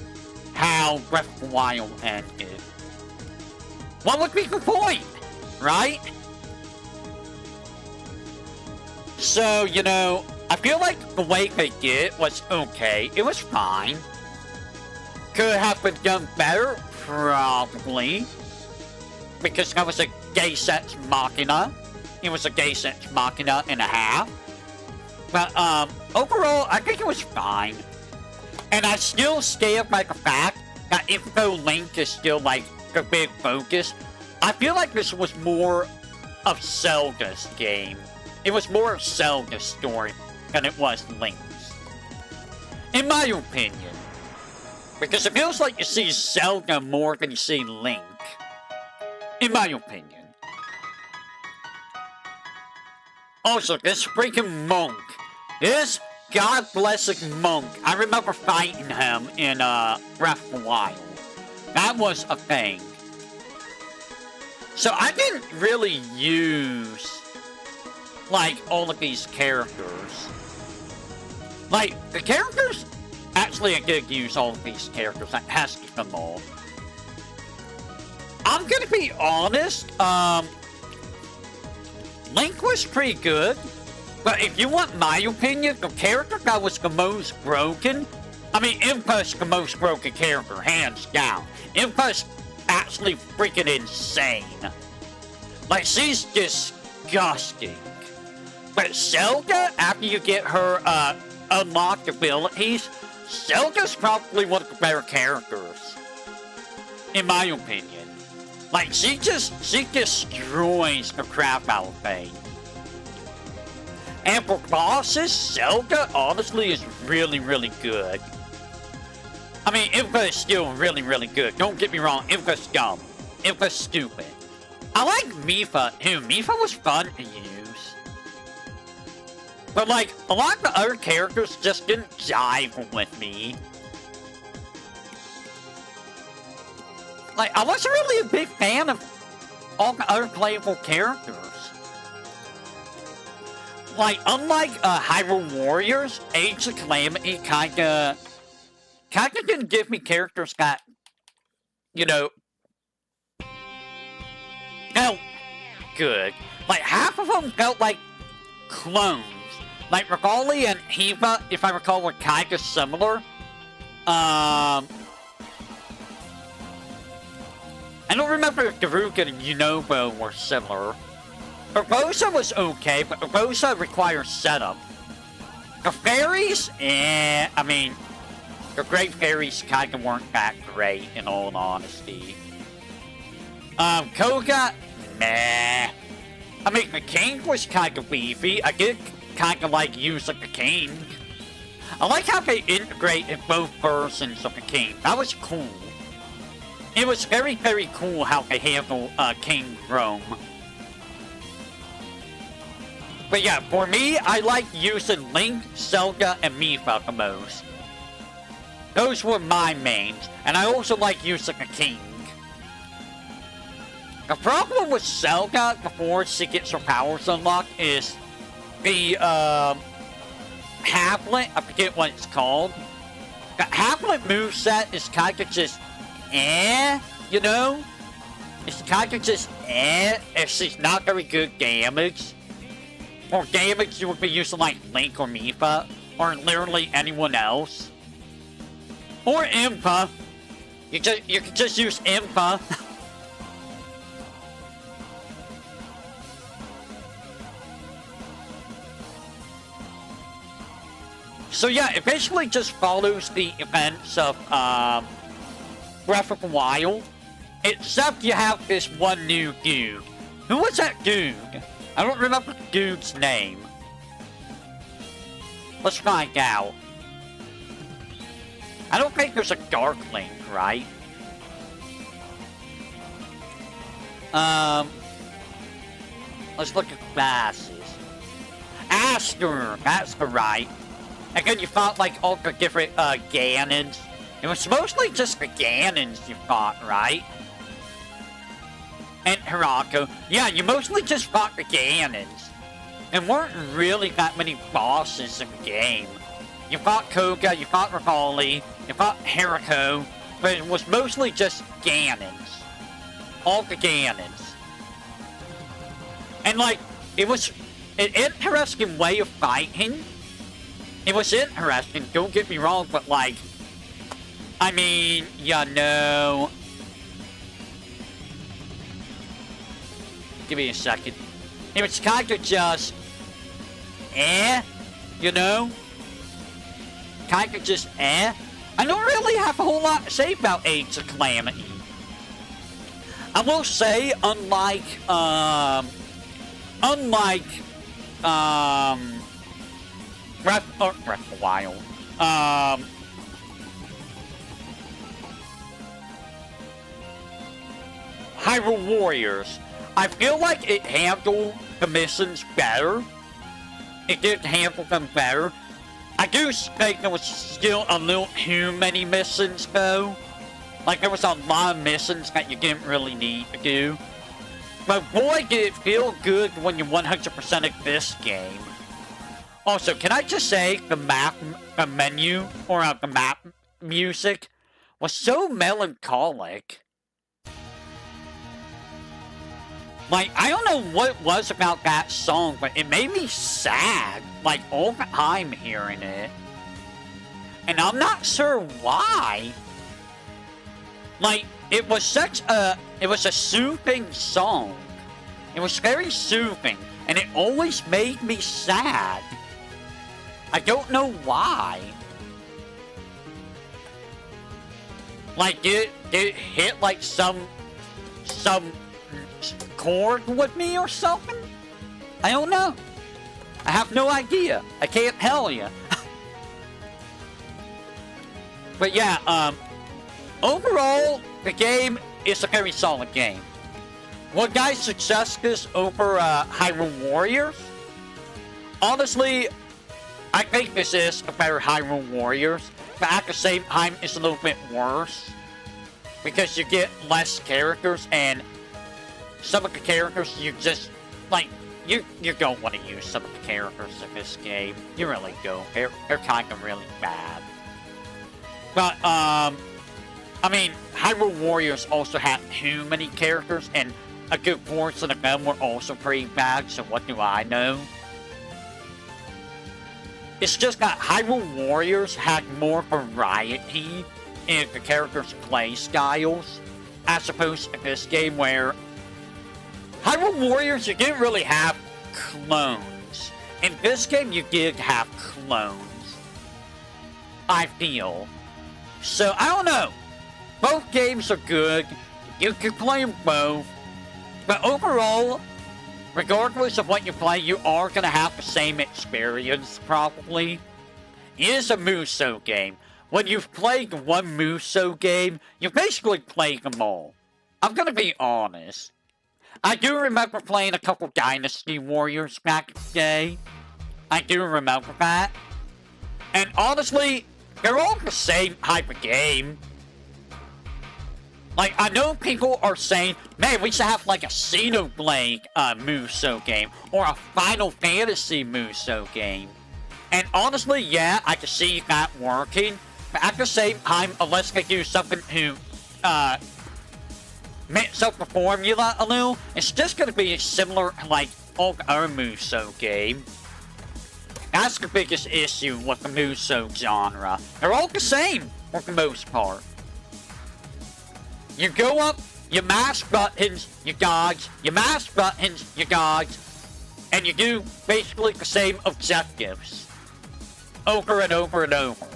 how Breath of the Wild ended. What would be the point, right? So, you know, I feel like the way they did it was okay. It was fine. Could have been done better? Probably. Because that was a Deus Ex Machina. It was a Deus Ex Machina and a half. But, overall, I think it was fine. And I still stand by the fact that even though Link is still, like, the big focus, I feel like this was more of Zelda's game. It was more of Zelda's story than it was Link's. In my opinion. Because it feels like you see Zelda more than you see Link. In my opinion. Also, this freaking monk. This god-blessed monk. I remember fighting him in, Breath of the Wild. That was a thing. So I didn't really use, like, all of these characters. Like, the characters, actually I did use all of these characters. I tested them all. I'm gonna be honest, Link was pretty good. But if you want my opinion, the character that was the most broken, I mean, Impa's the most broken character, hands down. Impa's actually freaking insane. Like, she's disgusting. But Zelda, after you get her, unlocked abilities, Zelda's probably one of the better characters. In my opinion. Like, she destroys the crap out of things. And for bosses, Zelda, honestly, is really, really good. I mean, Impa is still really, really good. Don't get me wrong, Impa's dumb. Impa's stupid. I like Mipha, too. Mipha was fun to use. But, like, a lot of the other characters just didn't jive with me. Like, I wasn't really a big fan of all the other playable characters. Like, unlike Hyrule Warriors, Age of Calamity kinda didn't give me characters that, you know, felt good. Like, half of them felt like clones. Like, Revali and Hiva, if I recall, were kinda similar. I don't remember if Daruka and Yunobo were similar. Urbosa was okay, but Urbosa requires setup. The fairies, I mean, the great fairies kinda weren't that great, in all honesty. Koga, nah. I mean, the king was kinda beefy. I did kinda like use of the king. I like how they integrated both versions of the king. That was cool. It was very, very cool how they handled King Rome. But yeah, for me, I like using Link, Zelda, and Mipha the most. Those were my mains, and I also like using the King. The problem with Zelda before she gets her powers unlocked is the Halflet, I forget what it's called. The Halflet moveset is kinda just you know? It's kinda just if she's not very good damage. Or damage you would be using like Link or Mipha, or literally anyone else. Or Impa. You can just use Impa. So yeah, it basically just follows the events of Breath of the Wild. Except you have this one new dude. Who was that dude? I don't remember the dude's name. Let's find out. I don't think there's a Dark Link, right? Let's look at classes. Aster, that's the right. And then you fought like all the different Ganons. It was mostly just the Ganons you fought, right? And Hirako. Yeah, you mostly just fought the Ganons. And weren't really that many bosses in the game. you fought Koga, you fought Rivali, you fought Hiriko, but it was mostly just Ganons. All the Ganons. And like, it was an interesting way of fighting. It was interesting, don't get me wrong, but like, I mean, you know... Give me a second. It was kind of just... you know? Kind of just I don't really have a whole lot to say about Age of Calamity. I will say, unlike Breath of the Wild, Hyrule Warriors, I feel like it handled the missions better. It did handle them better. I do think there was still a little too many missions, though. Like, there was a lot of missions that you didn't really need to do. But boy, did it feel good when you 100%ed this game. Also, can I just say, the menu, or the map music, was so melancholic. Like, I don't know what it was about that song, but it made me sad, like, all the time hearing it. And I'm not sure why. Like, it was a soothing song. It was very soothing, and it always made me sad. I don't know why. Like, did it hit, like, some chord with me or something? I don't know. I have no idea. I can't tell you. But yeah, overall, the game is a very solid game. Would I suggest this over Hyrule Warriors? Honestly, I think this is a better Hyrule Warriors, but at the same time, it's a little bit worse. Because you get less characters, and some of the characters you just, like, you don't want to use some of the characters in this game. You really don't. They're kind of really bad. But, I mean, Hyrule Warriors also had too many characters, and a good portion of them were also pretty bad, so what do I know? It's just that Hyrule Warriors had more variety in the characters' play styles, as opposed to this game where Hyrule Warriors, you didn't really have clones. In this game, you did have clones, I feel. So, I don't know. Both games are good. You can play them both. But overall, regardless of what you play, you are going to have the same experience, probably. It is a Musou game. When you've played one Musou game, you basically played them all. I'm going to be honest. I do remember playing a couple Dynasty Warriors back in the day. I do remember that. And honestly, they're all the same type of game. Like, I know people are saying, man, we should have like a Xenoblade Musou game, or a Final Fantasy Musou game. And honestly, yeah, I can see that working. But at the same time, unless they do something to mix up the formula a little, it's just going to be similar to like all the other Musou game. That's the biggest issue with the Musou genre. They're all the same, for the most part. You go up, you mash buttons, you dodge, you mash buttons, you dodge, and you do basically the same objectives. Over and over and over.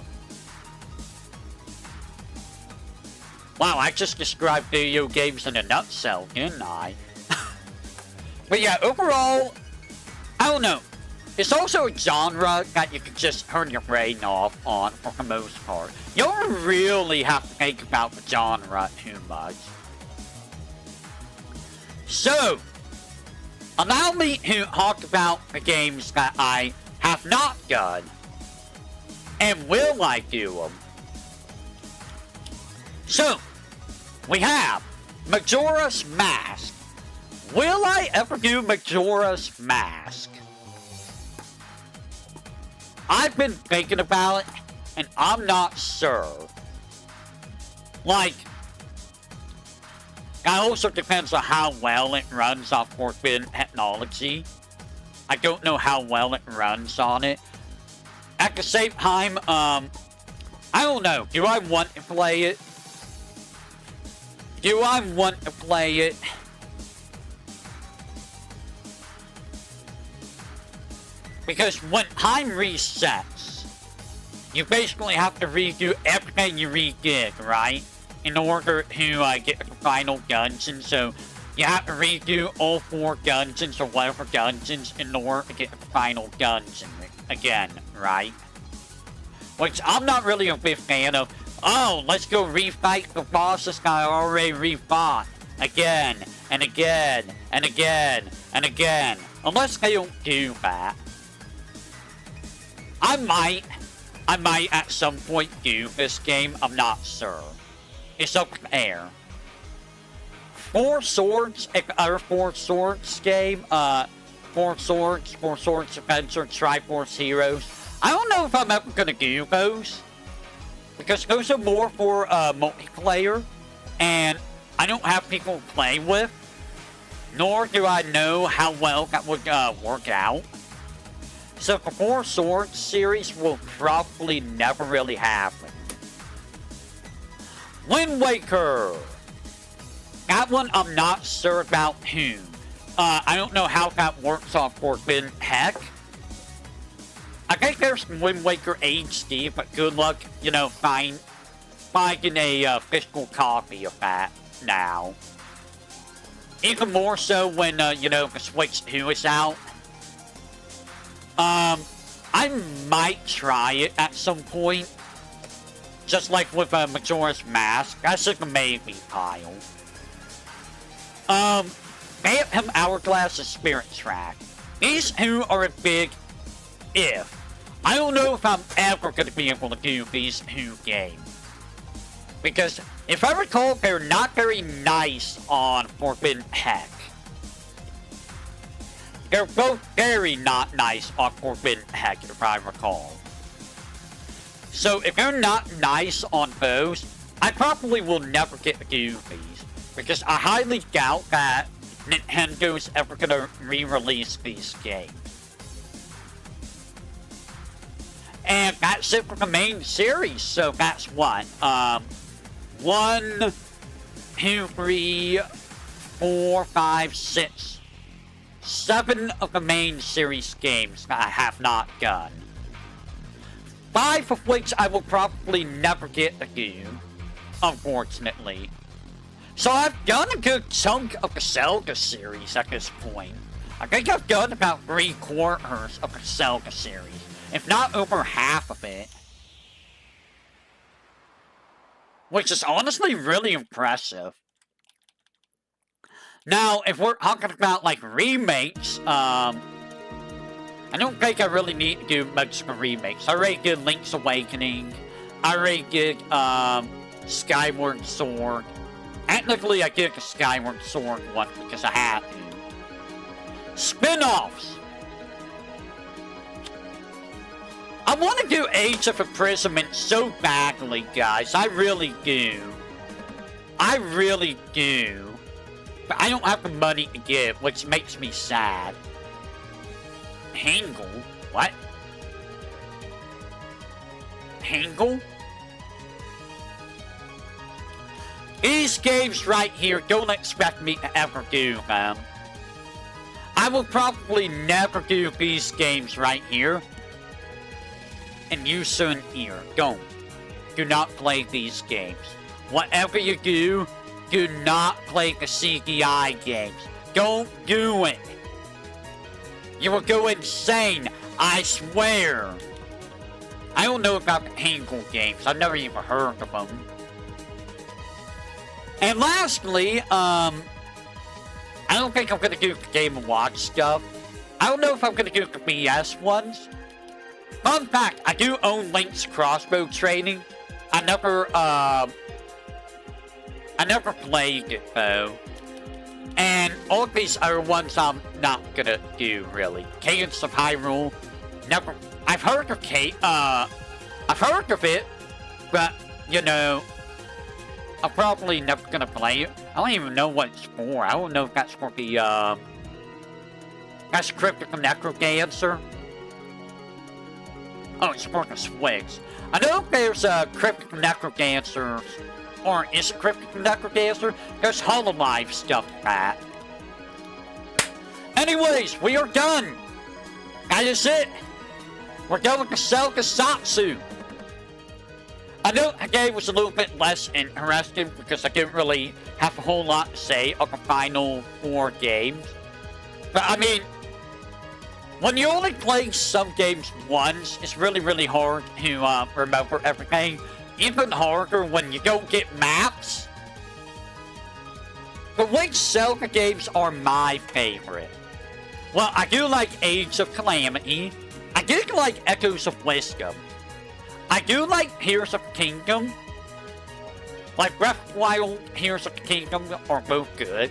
Wow, I just described video games in a nutshell, didn't I? But yeah, overall, I don't know. It's also a genre that you can just turn your brain off on for the most part. You don't really have to think about the genre too much. So, allow me to talk about the games that I have not done. And will I do them? So, we have Majora's Mask. Will I ever do Majora's Mask? I've been thinking about it, and I'm not sure. Like, it also depends on how well it runs off VTuberEN technology. I don't know how well it runs on it. At the same time, I don't know. Do I want to play it? Do I want to play it? Because when time resets, you basically have to redo everything you redid, right? In order to get the final dungeon. So you have to redo all 4 dungeons or whatever dungeons in order to get the final dungeon again, right? Which I'm not really a big fan of. Oh, let's go refight the bosses that I already refought. Again, and again, and again, and again. Unless they don't do that. I might at some point do this game, I'm not sure. It's up in the air. 4 Swords, our 4 Swords game, 4 Swords Adventure, Triforce Heroes. I don't know if I'm ever gonna do those. Because those are more for multiplayer, and I don't have people to play with. Nor do I know how well that would work out. So the 4 Swords series will probably never really happen. Wind Waker! That one I'm not sure about too. I don't know how that works on VTuberEN Heck. I think there's Wind Waker HD, but good luck, you know, finding a physical copy of that now. Even more so when, you know, the Switch 2 is out. I might try it at some point. Just like with Majora's Mask. That's like a maybe pile. Phantom Hourglass and Spirit Track. These two are a big if. I don't know if I'm ever going to be able to do these 2 games. Because, if I recall, they're not very nice on VTuberEN Heck. They're both very not nice on VTuberEN Heck, if I recall. So, if they're not nice on those, I probably will never get to do these. Because I highly doubt that Nintendo's ever going to re-release these games. And that's it for the main series. So that's what? 1, 2, 3, 4, 5, 6, 7 of the main series games that I have not done. 5 of which I will probably never get to do, unfortunately. So I've done a good chunk of the Zelda series at this point. I think I've done about 3/4 of the Zelda series. If not over half of it. Which is honestly really impressive. Now, if we're talking about, like, remakes, I don't think I really need to do much for remakes. I already did Link's Awakening. I already did, Skyward Sword. Technically, I did the Skyward Sword one because I had to. Spin-offs! I want to do Age of Imprisonment so badly, guys. I really do. I really do. But I don't have the money to give, which makes me sad. Hangle? What? Hangle? These games right here, don't expect me to ever do them. I will probably never do these games right here. And you soon here. Don't. Do not play these games. Whatever you do not play the CGI games. Don't do it. You will go insane. I swear. I don't know about the Hangle games. I've never even heard of them. And lastly, I don't think I'm going to do the Game & Watch stuff. I don't know if I'm going to do the BS ones. Fun fact, I do own Link's Crossbow Training. I never played it, though. And all of these are ones I'm not gonna do, really. Cadence of Hyrule, I've heard of I've heard of it, but, you know, I'm probably never gonna play it. I don't even know what it's for. I don't know if that's for the, that's Cryptic Necrodancer. Oh, it's for the Switch. I know there's Cryptic Necrodancers, or is it Cryptic Necrodancer? There's HoloLive stuff like that. Anyways, we are done. That is it. We're going to Zelda Zatsudan. I know the game was a little bit less interesting because I didn't really have a whole lot to say on the final 4 games. But I mean, when you only play some games once, it's really, really hard to remember everything. Even harder when you don't get maps. But which Zelda games are my favorite? Well, I do like Age of Calamity. I do like Echoes of Wisdom. I do like Heroes of the Kingdom. Like Breath of the Wild, Heroes of the Kingdom are both good.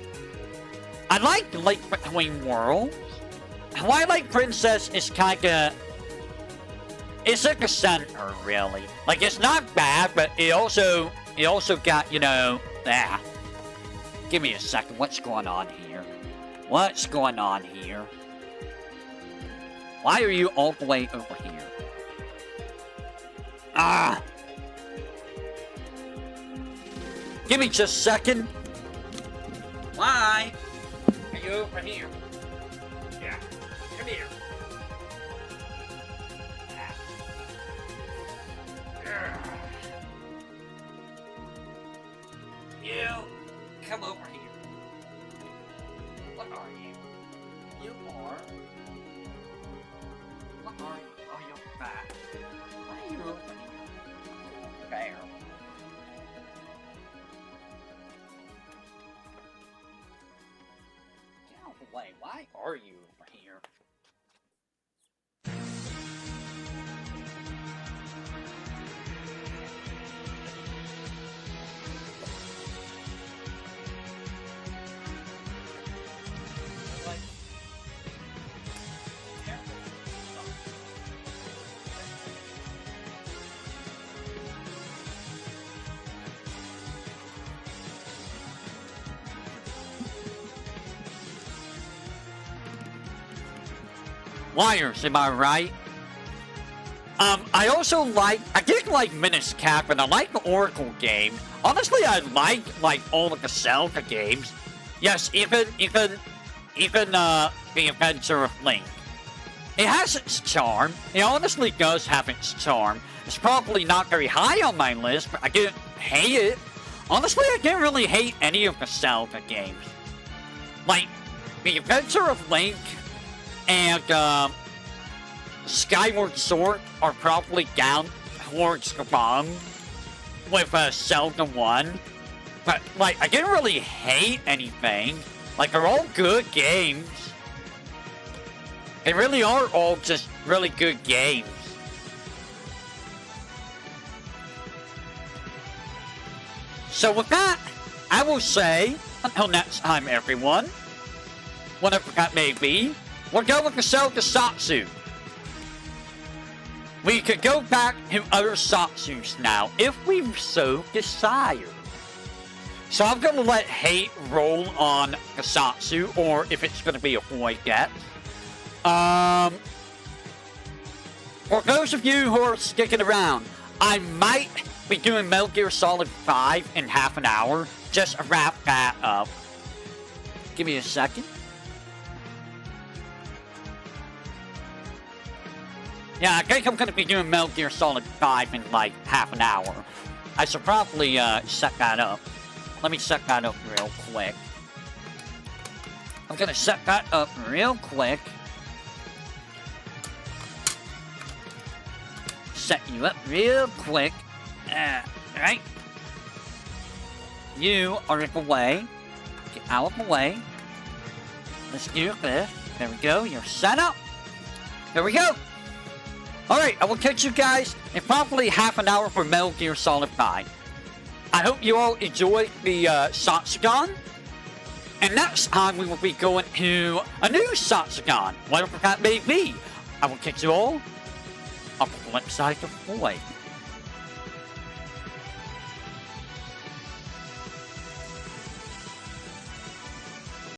I like Link Between Worlds. Twilight Princess is kinda... It's like a center, really. Like, it's not bad, but it also got, you know... Give me a second, what's going on here? What's going on here? Why are you all the way over here? Give me just a second. Why are you over here? Yeah, come here. You come over here. What are you? You are... What are you? Oh, you're back. Why are you over here? There. Get out of the way. Why are you over here? Wires, am I right? I also like, I did like Minish Cap, and I like the Oracle game. Honestly, I like all of the Zelda games. Yes, even the Adventure of Link. It has its charm. It honestly does have its charm. It's probably not very high on my list, but I didn't hate it. Honestly, I didn't really hate any of the Zelda games. Like, the Adventure of Link and Skyward Sword are probably down towards the bottom with Zelda 1. But, like, I didn't really hate anything. Like, they're all good games. They really are all just really good games. So with that, I will say, until next time, everyone, whatever that may be, we're going to Zelda Zatsudan. We could go back to other Zatsudans now, if we so desire. So I'm going to let hate roll on the Zatsu, or if it's going to be a boy get. For those of you who are sticking around, I might be doing Metal Gear Solid 5 in half an hour, just to wrap that up. Give me a second. Yeah, I think I'm going to be doing Metal Gear Solid 5 in like half an hour. I should probably set that up. Let me set that up real quick. I'm going to set that up real quick. Set you up real quick. Right. You are in the way. Get out of the way. Let's do this. There we go. You're set up. There we go. Alright, I will catch you guys in probably half an hour for Metal Gear Solid 5. I hope you all enjoyed the Zatsudan. And next time we will be going to a new Zatsudan, whatever that may be. I will catch you all on the flip side, deploy.